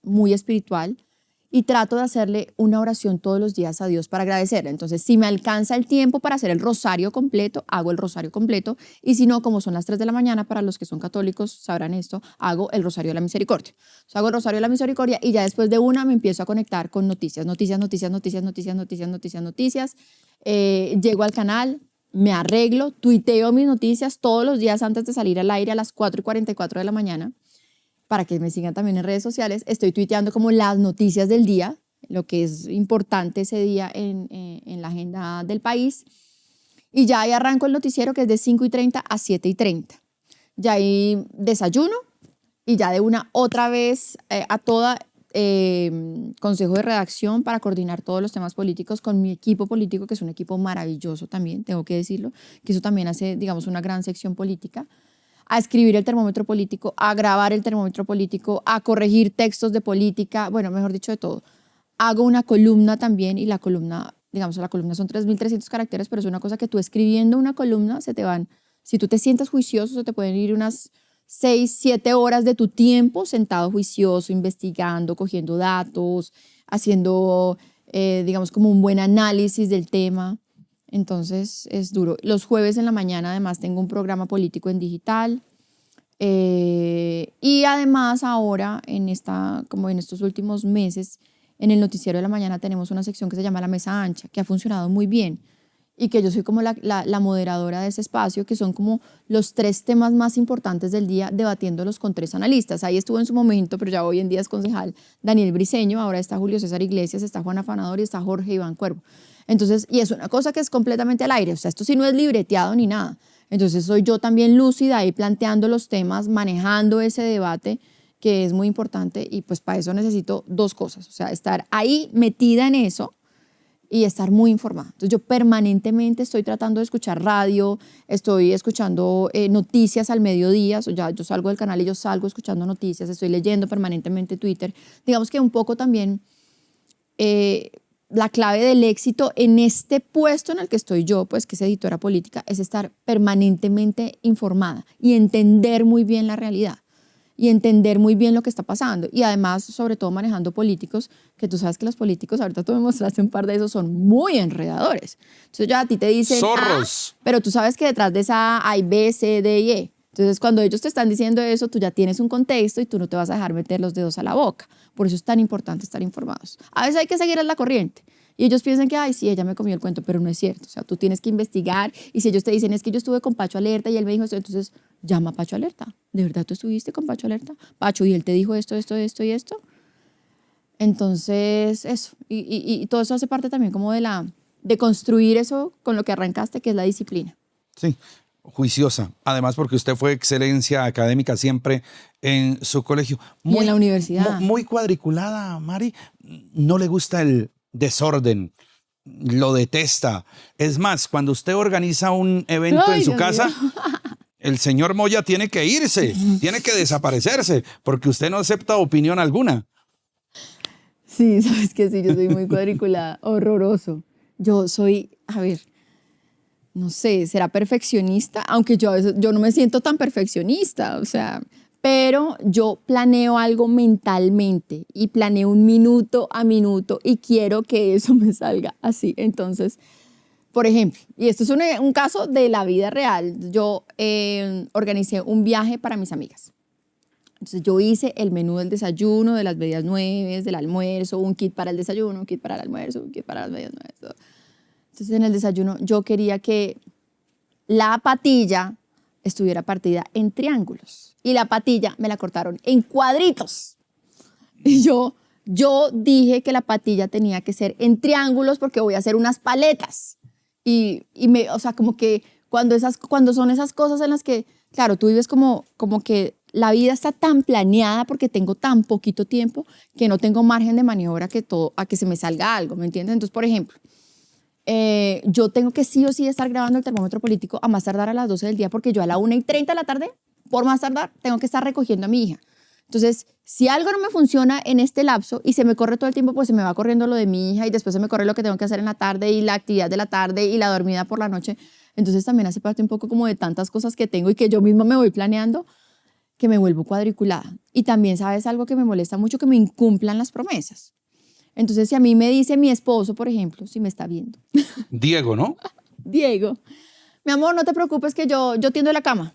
muy espiritual, y trato de hacerle una oración todos los días a Dios para agradecerle. Entonces, si me alcanza el tiempo para hacer el rosario completo, hago el rosario completo, y si no, como son las 3 de la mañana, para los que son católicos sabrán esto, hago el rosario de la misericordia. Entonces, hago el rosario de la misericordia y ya después de una me empiezo a conectar con noticias. Llego al canal, me arreglo, tuiteo mis noticias todos los días antes de salir al aire a las 4:44 de la mañana, para que me sigan también en redes sociales. Estoy tuiteando como las noticias del día, lo que es importante ese día en la agenda del país. Y ya ahí arranco el noticiero, que es de 5:30 a 7:30. Ya ahí desayuno y ya de una otra vez a toda consejo de redacción para coordinar todos los temas políticos con mi equipo político, que es un equipo maravilloso también, tengo que decirlo, que eso también hace, digamos, una gran sección política, a escribir el termómetro político, a grabar el termómetro político, a corregir textos de política, bueno, mejor dicho, de todo. Hago una columna también y la columna, digamos, la columna son 3.300 caracteres, pero es una cosa que tú escribiendo una columna se te van, si tú te sientas juicioso, se te pueden ir unas 6, 7 horas de tu tiempo sentado juicioso, investigando, cogiendo datos, haciendo, digamos, como un buen análisis del tema. Entonces es duro. Los jueves en la mañana además tengo un programa político en digital, y además ahora como en estos últimos meses en el noticiero de la mañana tenemos una sección que se llama La Mesa Ancha, que ha funcionado muy bien y que yo soy como la moderadora de ese espacio, que son como los 3 temas más importantes del día debatiéndolos con 3 analistas. Ahí estuvo en su momento, pero ya hoy en día es concejal Daniel Briceño, ahora está Julio César Iglesias, está Juan Afanador y está Jorge Iván Cuervo. Entonces, y es una cosa que es completamente al aire, o sea, esto sí no es libreteado ni nada. Entonces soy yo también lúcida ahí planteando los temas, manejando ese debate, que es muy importante, y pues para eso necesito 2 cosas, o sea, estar ahí metida en eso y estar muy informada. Entonces yo permanentemente estoy tratando de escuchar radio, estoy escuchando noticias al mediodía, o sea, yo salgo del canal y yo salgo escuchando noticias, estoy leyendo permanentemente Twitter. Digamos que un poco también la clave del éxito en este puesto en el que estoy yo, pues que es editora política, es estar permanentemente informada y entender muy bien la realidad y entender muy bien lo que está pasando. Y además, sobre todo manejando políticos, que tú sabes que los políticos, ahorita tú me mostraste un par de esos, son muy enredadores. Entonces ya a ti te dicen Zorros. pero tú sabes que detrás de esa A hay B, C, D y E. Entonces cuando ellos te están diciendo eso, tú ya tienes un contexto y tú no te vas a dejar meter los dedos a la boca. Por eso es tan importante estar informados. A veces hay que seguir a la corriente. Y ellos piensan que, ay, sí, ella me comió el cuento, pero no es cierto. O sea, tú tienes que investigar, y si ellos te dicen, es que yo estuve con Pacho Alerta y él me dijo esto, entonces llama a Pacho Alerta. ¿De verdad tú estuviste con Pacho Alerta? Pacho, y él te dijo esto, esto, esto y esto. Entonces, eso. Y todo eso hace parte también como de construir eso con lo que arrancaste, que es la disciplina. Sí, juiciosa. Además, porque usted fue excelencia académica siempre en su colegio. Y en la universidad. Muy cuadriculada, Mari. No le gusta el desorden. Lo detesta. Es más, cuando usted organiza un evento Ay, en su Dios casa, mío. el señor Moya tiene que irse, tiene que desaparecerse, porque usted no acepta opinión alguna. Sí, sabes que sí, yo soy muy cuadriculada, horroroso. Yo soy, a ver, no sé, será perfeccionista, aunque yo a veces yo no me siento tan perfeccionista, o sea, pero yo planeo algo mentalmente y planeo un minuto a minuto y quiero que eso me salga así. Entonces, por ejemplo, y esto es un caso de la vida real, yo organicé un viaje para mis amigas. Entonces yo hice el menú del desayuno, de las medias nueves, del almuerzo, un kit para el desayuno, un kit para el almuerzo, un kit para las medias nueves. Todo. Entonces en el desayuno yo quería que la patilla estuviera partida en triángulos y la patilla me la cortaron en cuadritos. Y yo dije que la patilla tenía que ser en triángulos porque voy a hacer unas paletas. O sea, como que Cuando son esas cosas en las que, claro, tú vives como que la vida está tan planeada porque tengo tan poquito tiempo que no tengo margen de maniobra a que se me salga algo, ¿me entiendes? Entonces, por ejemplo, yo tengo que sí o sí estar grabando el termómetro político a más tardar a las 12 del día porque yo a la 1:30 de la tarde, por más tardar, tengo que estar recogiendo a mi hija. Entonces, si algo no me funciona en este lapso y se me corre todo el tiempo, pues se me va corriendo lo de mi hija y después se me corre lo que tengo que hacer en la tarde y la actividad de la tarde y la dormida por la noche. Entonces también hace parte un poco como de tantas cosas que tengo y que yo misma me voy planeando que me vuelvo cuadriculada. Y también, ¿sabes algo que me molesta mucho? Que me incumplan las promesas. Entonces, si a mí me dice mi esposo, por ejemplo, si me está viendo. Diego, ¿no? Diego, mi amor, no te preocupes que yo tiendo la cama.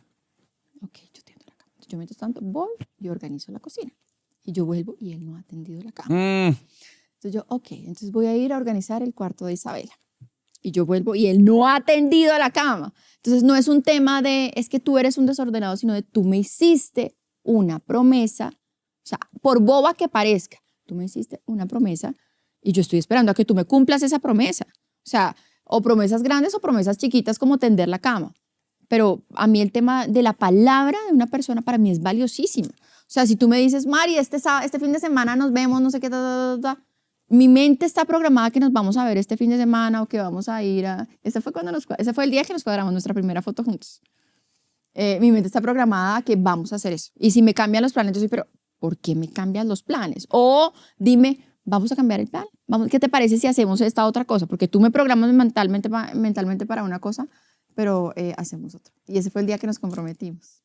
Ok, yo tiendo la cama. Entonces, yo mientras tanto voy y organizo la cocina. Y yo vuelvo y él no ha tendido la cama. Entonces yo, ok, entonces voy a ir a organizar el cuarto de Isabela. Y yo vuelvo y él no ha tendido la cama. Entonces no es un tema de, es que tú eres un desordenado, sino de tú me hiciste una promesa, o sea, por boba que parezca, tú me hiciste una promesa y yo estoy esperando a que tú me cumplas esa promesa. O sea, o promesas grandes o promesas chiquitas como tender la cama. Pero a mí el tema de la palabra de una persona para mí es valiosísima. O sea, si tú me dices, Mari, este fin de semana nos vemos, no sé qué, mi mente está programada que nos vamos a ver este fin de semana o que vamos a ir a... Ese fue el día que nos cuadramos nuestra primera foto juntos. Mi mente está programada a que vamos a hacer eso. Y si me cambian los planes, yo soy, pero ¿por qué me cambian los planes? O dime, ¿vamos a cambiar el plan? ¿Qué te parece si hacemos esta otra cosa? Porque tú me programas mentalmente para una cosa, pero hacemos otra. Y ese fue el día que nos comprometimos.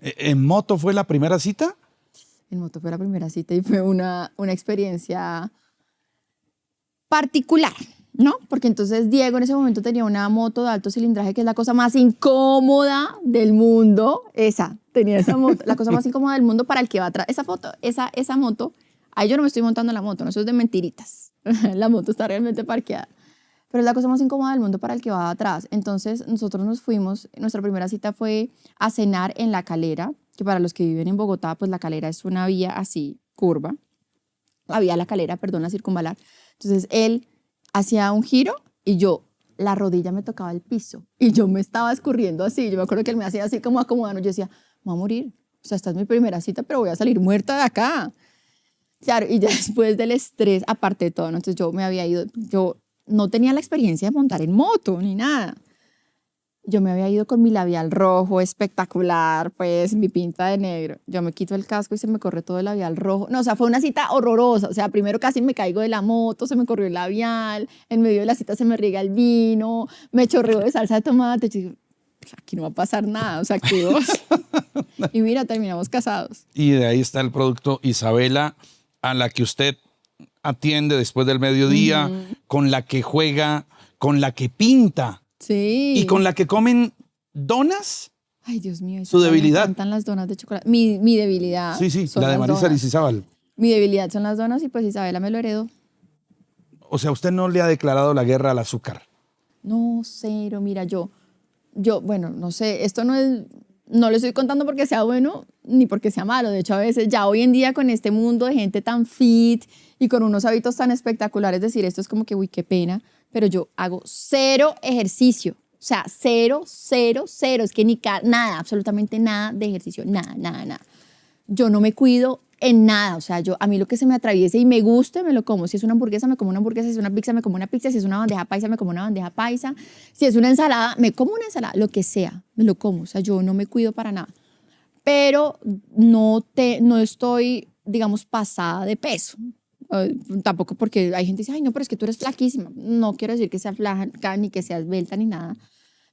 ¿En moto fue la primera cita? En moto fue la primera cita y fue una experiencia particular, ¿no? Porque entonces Diego en ese momento tenía una moto de alto cilindraje que es la cosa más incómoda del mundo. Tenía esa moto, la cosa más incómoda del mundo para el que va atrás. Esa moto, ahí yo no me estoy montando en la moto, no, eso es de mentiritas. La moto está realmente parqueada. Pero es la cosa más incómoda del mundo para el que va atrás. Entonces nosotros nos fuimos, nuestra primera cita fue a cenar en La Calera, que para los que viven en Bogotá, pues La Calera es una vía así, curva. La vía La Calera, perdón, la circunvalar. Entonces él hacía un giro y la rodilla me tocaba el piso y yo me estaba escurriendo así. Yo me acuerdo que él me hacía así como acomodando. Yo decía, me voy a morir. O sea, esta es mi primera cita, pero voy a salir muerta de acá. Claro, y ya después del estrés, aparte de todo, ¿no? Entonces yo me había ido, yo no tenía la experiencia de montar en moto ni nada. Yo me había ido con mi labial rojo espectacular, pues mi pinta de negro. Yo me quito el casco y se me corre todo el labial rojo. No, o sea, fue una cita horrorosa. O sea, primero casi me caigo de la moto, se me corrió el labial, en medio de la cita se me riega el vino, me chorreó de salsa de tomate. Yo digo, aquí no va a pasar nada, o sea, ¿qué dos? Y mira, terminamos casados. Y de ahí está el producto Isabela, a la que usted atiende después del mediodía, con la que juega, con la que pinta. Sí. Y con la que comen donas. Ay, Dios mío. Su debilidad. Me encantan las donas de chocolate. Mi debilidad. Sí, la de Marisa Lizizábal. Mi debilidad son las donas y pues Isabela me lo heredó. O sea, usted no le ha declarado la guerra al azúcar. No, cero. Mira, bueno, no sé, esto no le estoy contando porque sea bueno ni porque sea malo. De hecho, a veces ya hoy en día con este mundo de gente tan fit y con unos hábitos tan espectaculares, decir esto es como que, uy, qué pena. Pero yo hago cero ejercicio. O sea, cero. Es que nada, absolutamente nada de ejercicio. Nada. Yo no me cuido en nada. O sea, a mí lo que se me atraviese y me guste, me lo como. Si es una hamburguesa, me como una hamburguesa. Si es una pizza, me como una pizza. Si es una bandeja paisa, me como una bandeja paisa. Si es una ensalada, me como una ensalada. Lo que sea, me lo como. O sea, yo no me cuido para nada. Pero no estoy, digamos, pasada de peso. Tampoco porque hay gente que dice, ay, no, pero es que tú eres flaquísima. No quiero decir que sea flaca, ni que sea esbelta, ni nada.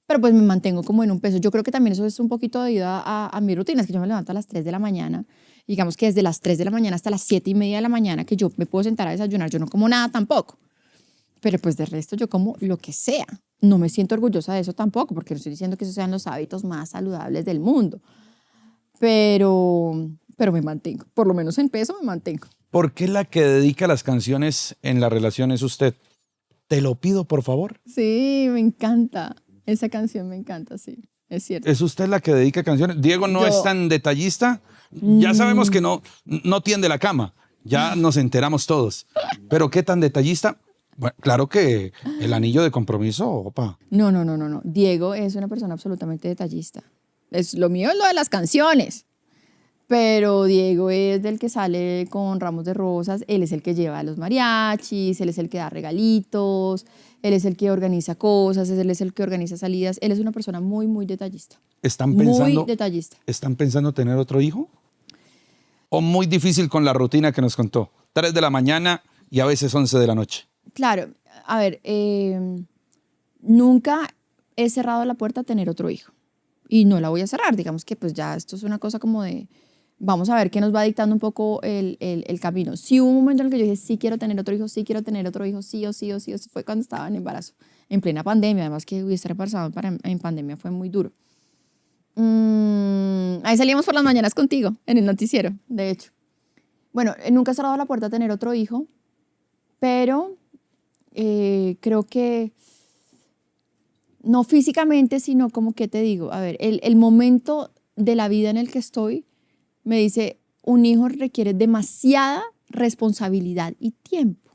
Pero pues me mantengo como en un peso. Yo creo que también eso es un poquito debido a mi rutina. Es que yo me levanto a las 3 de la mañana. Y digamos que desde las 3 de la mañana hasta las 7:30 de la mañana que yo me puedo sentar a desayunar, yo no como nada tampoco. Pero pues de resto yo como lo que sea. No me siento orgullosa de eso tampoco, porque no estoy diciendo que esos sean los hábitos más saludables del mundo. Pero me mantengo. Por lo menos en peso me mantengo. ¿Por qué la que dedica las canciones en la relación es usted? Te lo pido, por favor. Sí, me encanta. Esa canción me encanta, sí. Es cierto. ¿Es usted la que dedica canciones? Diego no es tan detallista. Ya sabemos que no tiende la cama. Ya nos enteramos todos. Pero ¿qué tan detallista? Bueno, claro que el anillo de compromiso, opa. No, no, no, no, no. Diego es una persona absolutamente detallista. Lo mío es lo de las canciones. Pero Diego es del que sale con ramos de rosas, él es el que lleva a los mariachis, él es el que da regalitos, él es el que organiza cosas, él es el que organiza salidas. Él es una persona muy, muy detallista. ¿Están Muy pensando, detallista. ¿están pensando tener otro hijo? ¿O muy difícil con la rutina que nos contó? 3 de la mañana y a veces 11 de la noche. Claro, a ver, nunca he cerrado la puerta a tener otro hijo. Y no la voy a cerrar, digamos que pues ya esto es una cosa como de, vamos a ver qué nos va dictando un poco el camino. Sí hubo un momento en el que yo dije, sí quiero tener otro hijo, sí quiero tener otro hijo, sí o sí o sí, o sí. Fue cuando estaba en embarazo, en plena pandemia, además que estar embarazado en pandemia fue muy duro. Ahí salíamos por las mañanas contigo, en el noticiero, de hecho. Bueno, nunca he cerrado la puerta a tener otro hijo, pero creo que no físicamente, sino como que te digo, a ver, el momento de la vida en el que estoy me dice, un hijo requiere demasiada responsabilidad y tiempo.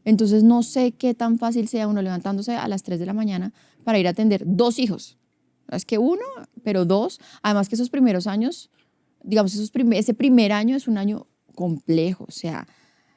Entonces no sé qué tan fácil sea uno levantándose a las 3 de la mañana para ir a atender 2 hijos. Es que uno, pero 2. Además que esos primeros años, digamos, ese primer año es un año complejo, o sea,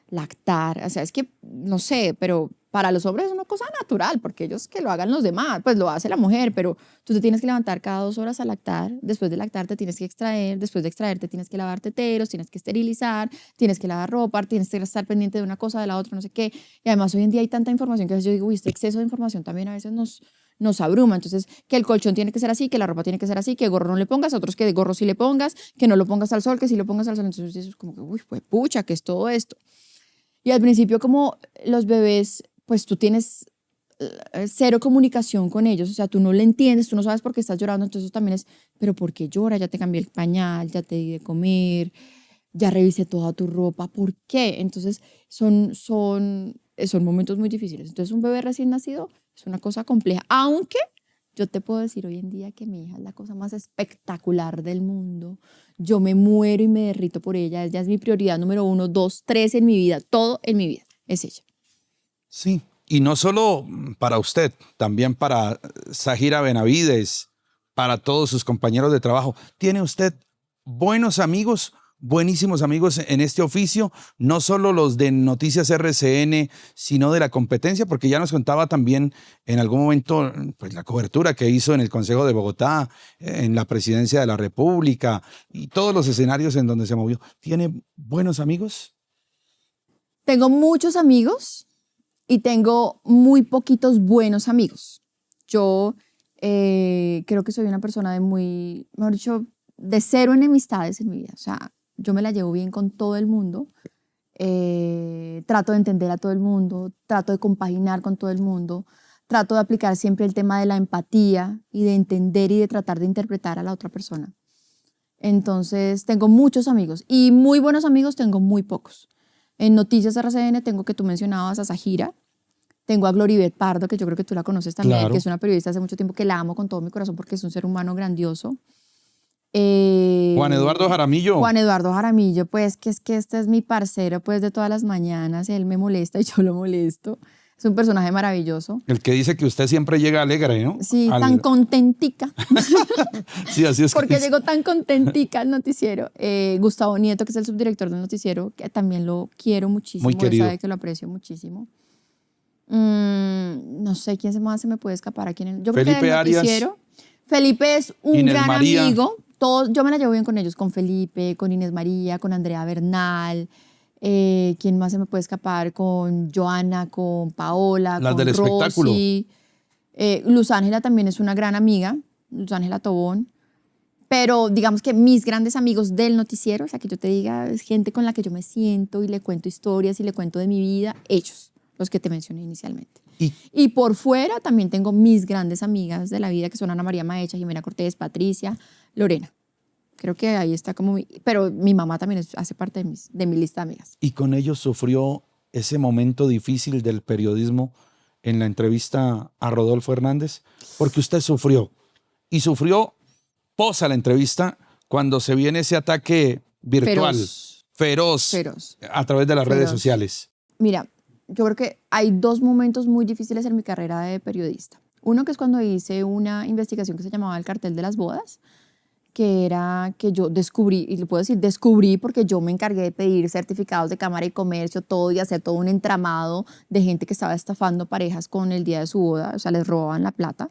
lactar, o sea, es que, no sé, pero para los hombres es una cosa natural, porque ellos que lo hagan los demás, pues lo hace la mujer, pero tú te tienes que levantar cada 2 horas a lactar, después de lactar te tienes que extraer, después de extraer te tienes que lavar teteros, tienes que esterilizar, tienes que lavar ropa, tienes que estar pendiente de una cosa, de la otra, no sé qué, y además hoy en día hay tanta información que a veces yo digo, uy, este exceso de información también a veces nos abruma, entonces que el colchón tiene que ser así, que la ropa tiene que ser así, que gorro no le pongas, otros que de gorro sí le pongas, que no lo pongas al sol, que sí lo pongas al sol, entonces eso es como que, uy, pues pucha, ¿qué es todo esto? Y al principio como los bebés, pues tú tienes cero comunicación con ellos, o sea, tú no le entiendes, tú no sabes por qué estás llorando, entonces eso también es, pero ¿por qué llora? Ya te cambié el pañal, ya te di de comer, ya revisé toda tu ropa, ¿por qué? Entonces son momentos muy difíciles. Entonces un bebé recién nacido es una cosa compleja, aunque yo te puedo decir hoy en día que mi hija es la cosa más espectacular del mundo. Yo me muero y me derrito por ella. Ella es mi prioridad número 1, 2, 3 en mi vida. Todo en mi vida es ella. Sí, y no solo para usted, también para Zahira Benavides, para todos sus compañeros de trabajo. ¿Tiene usted buenos amigos, buenísimos amigos en este oficio? No solo los de Noticias RCN, sino de la competencia, porque ya nos contaba también en algún momento pues, la cobertura que hizo en el Consejo de Bogotá, en la Presidencia de la República y todos los escenarios en donde se movió. ¿Tiene buenos amigos? Tengo muchos amigos y tengo muy poquitos buenos amigos. Yo creo que soy una persona mejor dicho, de cero enemistades en mi vida. O sea, yo me la llevo bien con todo el mundo. Trato de entender a todo el mundo, trato de compaginar con todo el mundo, trato de aplicar siempre el tema de la empatía y de entender y de tratar de interpretar a la otra persona. Entonces, tengo muchos amigos y muy buenos amigos tengo muy pocos. En Noticias RCN tengo que tú mencionabas a Zahira, tengo a Gloribet Pardo, que yo creo que tú la conoces también, Claro. que es una periodista hace mucho tiempo que la amo con todo mi corazón porque es un ser humano grandioso. Juan Eduardo Jaramillo. Juan Eduardo Jaramillo, pues que este es mi parcero pues de todas las mañanas, él me molesta y yo lo molesto. Es un personaje maravilloso. El que dice que usted siempre llega alegre, ¿no? Sí, tan contentica. Sí, así es. Porque llegó tan contentica al noticiero. Gustavo Nieto, que es el subdirector del noticiero, que también lo quiero muchísimo. Muy querido. Él sabe que lo aprecio muchísimo. No sé quién más se me puede escapar aquí. Yo creo que Felipe del Arias. noticiero. Felipe es un Inés gran María. amigo. Yo me la llevo bien con ellos, con Felipe, con Inés María, con Andrea Bernal. ¿Quién más se me puede escapar? Con Joana, con Paola, Las con del espectáculo. Rosy. Luz Ángela también es una gran amiga, Luz Ángela Tobón. Pero digamos que mis grandes amigos del noticiero, o sea, que yo te diga, es gente con la que yo me siento y le cuento historias y le cuento de mi vida, ellos, los que te mencioné inicialmente. Y por fuera también tengo mis grandes amigas de la vida, que son Ana María Maecha, Jimena Cortés, Patricia, Lorena. Creo que ahí está como pero mi mamá también hace parte de mi lista de amigas. ¿Y con ellos sufrió ese momento difícil del periodismo en la entrevista a Rodolfo Hernández? Porque usted sufrió. Y sufrió posa la entrevista cuando se viene ese ataque virtual, feroz. A través de las redes sociales. Mira, yo creo que hay dos momentos muy difíciles en mi carrera de periodista. Uno que es cuando hice una investigación que se llamaba El cartel de las bodas, que era que yo descubrí, y le puedo decir descubrí porque yo me encargué de pedir certificados de Cámara de Comercio, todo, y hacer todo un entramado de gente que estaba estafando parejas con el día de su boda, o sea, les robaban la plata.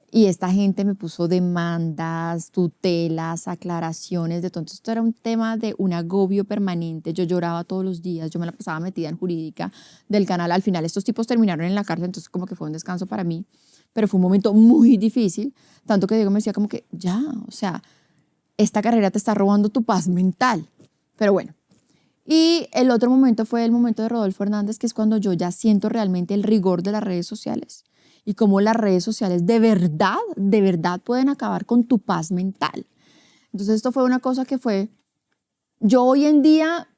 Y esta gente me puso demandas, tutelas, aclaraciones de todo. Entonces, esto era un tema de un agobio permanente. Yo lloraba todos los días, yo me la pasaba metida en jurídica del canal. Al final, estos tipos terminaron en la cárcel, entonces como que fue un descanso para mí. Pero fue un momento muy difícil, tanto que Diego me decía como que, ya, o sea, esta carrera te está robando tu paz mental. Pero bueno. Y el otro momento fue el momento de Rodolfo Hernández, que es cuando yo ya siento realmente el rigor de las redes sociales y cómo las redes sociales de verdad pueden acabar con tu paz mental. Entonces esto fue una cosa que fue, yo hoy en día,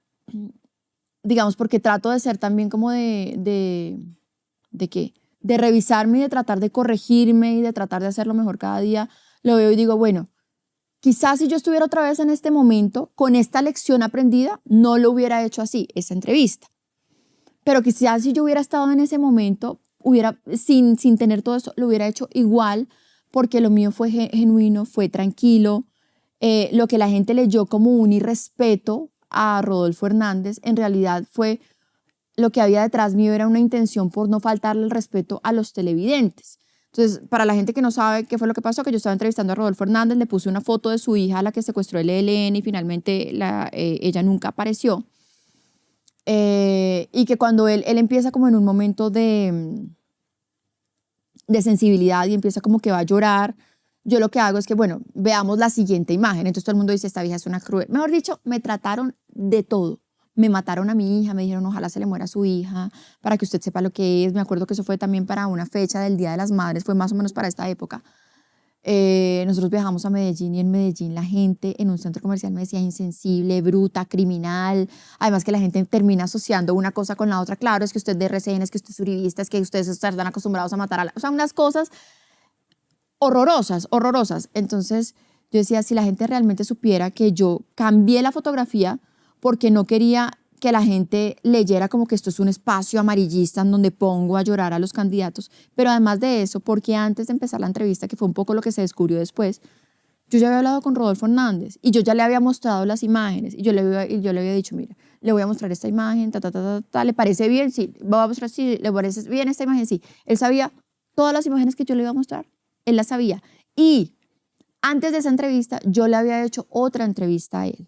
digamos, porque trato de ser también como ¿de qué? De revisarme y de tratar de corregirme y de tratar de hacerlo mejor cada día, lo veo y digo, bueno, quizás si yo estuviera otra vez en este momento, con esta lección aprendida, no lo hubiera hecho así, esa entrevista. Pero quizás si yo hubiera estado en ese momento, sin tener todo eso, lo hubiera hecho igual, porque lo mío fue genuino, fue tranquilo. Lo que la gente leyó como un irrespeto a Rodolfo Hernández, en realidad fue lo que había detrás mío, era una intención por no faltarle el respeto a los televidentes. Entonces, para la gente que no sabe qué fue lo que pasó, que yo estaba entrevistando a Rodolfo Hernández, le puse una foto de su hija a la que secuestró el ELN y finalmente ella nunca apareció. Y que cuando él empieza como en un momento de sensibilidad y empieza como que va a llorar, yo lo que hago es que, bueno, veamos la siguiente imagen. Entonces todo el mundo dice, esta vieja es una cruel. Mejor dicho, me trataron de todo. Me mataron a mi hija, me dijeron, ojalá se le muera a su hija, para que usted sepa lo que es. Me acuerdo que eso fue también para una fecha del Día de las Madres, fue más o menos para esta época. Nosotros viajamos a Medellín y en Medellín la gente en un centro comercial me decía insensible, bruta, criminal. Además que la gente termina asociando una cosa con la otra. Claro, es que usted es de RCN, es que usted es uribista, es que ustedes están acostumbrados a matar a la... O sea, unas cosas horrorosas, horrorosas. Entonces yo decía, si la gente realmente supiera que yo cambié la fotografía porque no quería que la gente leyera como que esto es un espacio amarillista en donde pongo a llorar a los candidatos, pero además de eso, porque antes de empezar la entrevista, que fue un poco lo que se descubrió después, yo ya había hablado con Rodolfo Hernández y yo ya le había mostrado las imágenes y yo le había dicho, mira, le voy a mostrar esta imagen, ¿le parece bien? Sí, voy a mostrar, sí, ¿le parece bien esta imagen? Sí. Él sabía todas las imágenes que yo le iba a mostrar, él las sabía. Y antes de esa entrevista, yo le había hecho otra entrevista a él,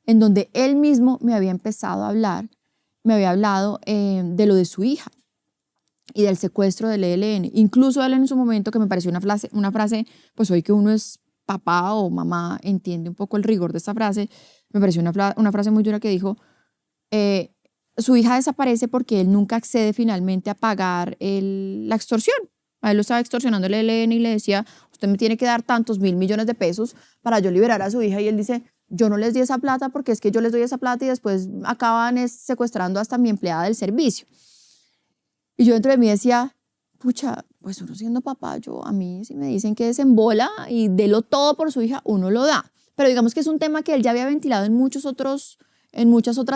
en donde él mismo me había empezado a hablar, me había hablado de lo de su hija y del secuestro del ELN. Incluso él en su momento, que me pareció una frase, pues hoy que uno es papá o mamá, entiende un poco el rigor de esta frase, me pareció una frase muy dura que dijo, su hija desaparece porque él nunca accede finalmente a pagar la extorsión. A él lo estaba extorsionando el ELN y le decía, usted me tiene que dar tantos 1.000 millones de pesos para yo liberar a su hija. Y él dice, yo no les di esa plata porque es que yo les doy esa plata y después acaban secuestrando hasta mi empleada del servicio. Y yo dentro de mí decía, pucha, pues uno siendo papá, a mí si me dicen que desembola y délo todo por su hija, uno lo da. Pero digamos que es un tema que él ya había ventilado en muchas otras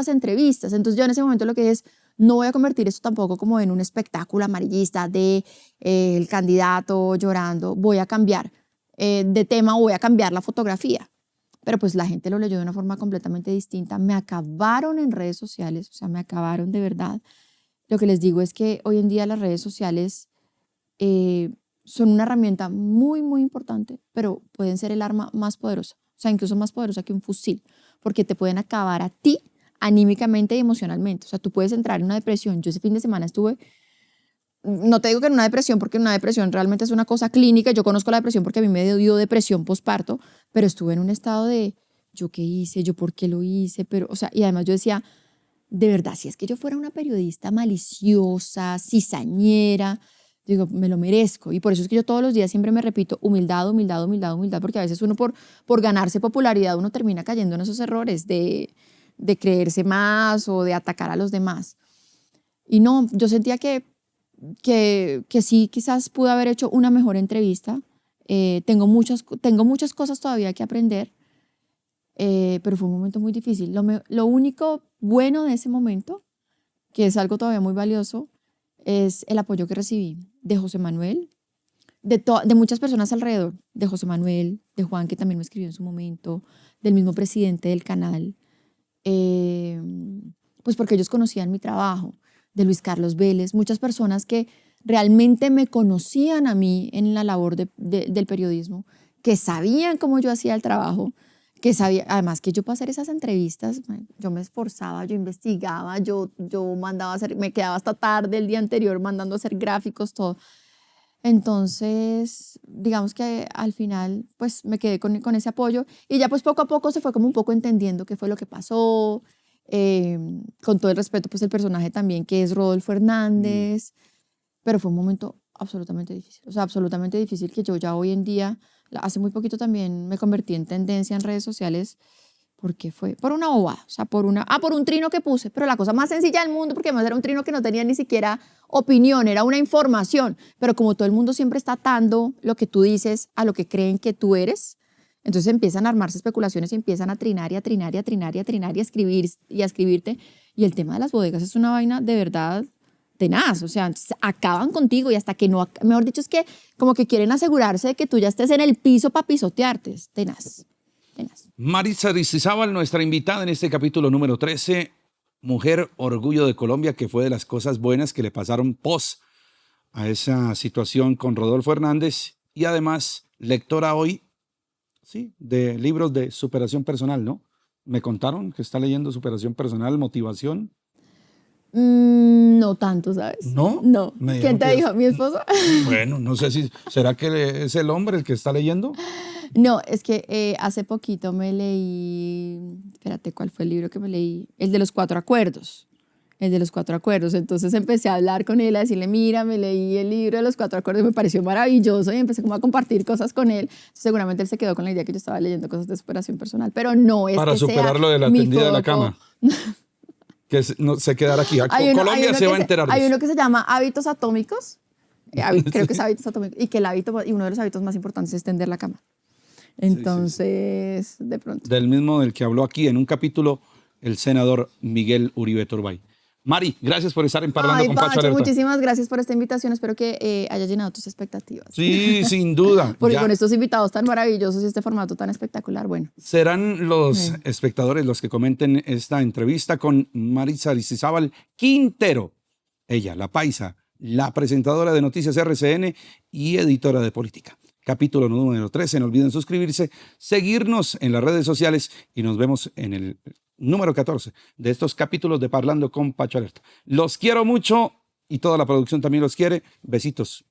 entrevistas. Entonces yo en ese momento lo que dije es, no voy a convertir esto tampoco como en un espectáculo amarillista de el candidato llorando, voy a cambiar de tema o voy a cambiar la fotografía. Pero pues la gente lo leyó de una forma completamente distinta. Me acabaron en redes sociales, o sea, me acabaron de verdad. Lo que les digo es que hoy en día las redes sociales son una herramienta muy, muy importante, pero pueden ser el arma más poderosa, o sea, incluso más poderosa que un fusil, porque te pueden acabar a ti anímicamente y emocionalmente. O sea, tú puedes entrar en una depresión. Yo ese fin de semana estuve, no te digo que en una depresión, porque una depresión realmente es una cosa clínica. Yo conozco la depresión porque a mí me dio depresión posparto, pero estuve en un estado de, ¿yo qué hice? ¿Yo por qué lo hice? Pero, o sea, y además yo decía, de verdad, si es que yo fuera una periodista maliciosa, cizañera, digo, me lo merezco. Y por eso es que yo todos los días siempre me repito, humildad, humildad, humildad, humildad, porque a veces uno por ganarse popularidad, uno termina cayendo en esos errores de creerse más o de atacar a los demás. Y no, yo sentía que sí, quizás pude haber hecho una mejor entrevista. Tengo muchas cosas todavía que aprender, pero fue un momento muy difícil. Lo único bueno de ese momento, que es algo todavía muy valioso, es el apoyo que recibí de José Manuel, de muchas personas alrededor, de José Manuel, de Juan, que también me escribió en su momento, del mismo presidente del canal, eh, pues porque ellos conocían mi trabajo, de Luis Carlos Vélez, muchas personas que realmente me conocían a mí en la labor del periodismo, que sabían cómo yo hacía el trabajo, que sabía, además que yo para hacer esas entrevistas, yo me esforzaba, yo investigaba, yo mandaba a hacer, me quedaba hasta tarde el día anterior mandando a hacer gráficos, todo. Entonces, digamos que al final, pues me quedé con ese apoyo y ya pues poco a poco se fue como un poco entendiendo qué fue lo que pasó, con todo el respeto, pues el personaje también que es Rodolfo Hernández, pero fue un momento absolutamente difícil, o sea, absolutamente difícil que yo ya hoy en día, hace muy poquito también me convertí en tendencia en redes sociales porque fue por una bobada, o sea, por un trino que puse, pero la cosa más sencilla del mundo, porque además era un trino que no tenía ni siquiera opinión, era una información, pero como todo el mundo siempre está atando lo que tú dices a lo que creen que tú eres, entonces empiezan a armarse especulaciones, empiezan a trinar y a trinar y a trinar y a trinar y a escribir y a escribirte, y el tema de las bodegas es una vaina de verdad tenaz, o sea, acaban contigo y hasta que no, mejor dicho, es que como que quieren asegurarse de que tú ya estés en el piso para pisotearte, es tenaz. Maritza Aristizábal, nuestra invitada en este capítulo número 13, mujer orgullo de Colombia, que fue de las cosas buenas que le pasaron post a esa situación con Rodolfo Hernández y además lectora hoy, sí, de libros de superación personal, ¿no? Me contaron que está leyendo superación personal, motivación. No tanto, ¿sabes? ¿No? No. Me ¿Quién dijeron te que dijo? ¿Mi esposo? Bueno, no sé si, ¿será que es el hombre el que está leyendo? No, es que hace poquito me leí, espérate, ¿cuál fue el libro que me leí? El de los 4 acuerdos. El de los 4 acuerdos. Entonces empecé a hablar con él, a decirle, mira, me leí el libro de los 4 acuerdos, me pareció maravilloso y empecé como a compartir cosas con él. Seguramente él se quedó con la idea que yo estaba leyendo cosas de superación personal, pero no es Para que sea superar lo de la mi tendida de la foco. cama. Que no se quedará aquí. Colombia se que va a enterar de hay eso. uno que se llama hábitos atómicos. Creo que es hábitos atómicos. Y que y uno de los hábitos más importantes es tender la cama. Entonces, de pronto. Del mismo del que habló aquí en un capítulo el senador Miguel Uribe Turbay. Mari, gracias por estar en Parlando Ay, con Pacho Pacho, Alerta. muchísimas gracias por esta invitación. Espero que haya llenado tus expectativas. Sí, sin duda. Porque Ya con estos invitados tan maravillosos y este formato tan espectacular, bueno. serán los espectadores los que comenten esta entrevista con Maritza Aristizábal Quintero. Ella, la paisa, la presentadora de Noticias RCN y editora de política. Capítulo número 13. No olviden suscribirse, seguirnos en las redes sociales y nos vemos en el número 14 de estos capítulos de Parlando con Pacho Alerta. Los quiero mucho y toda la producción también los quiere. Besitos.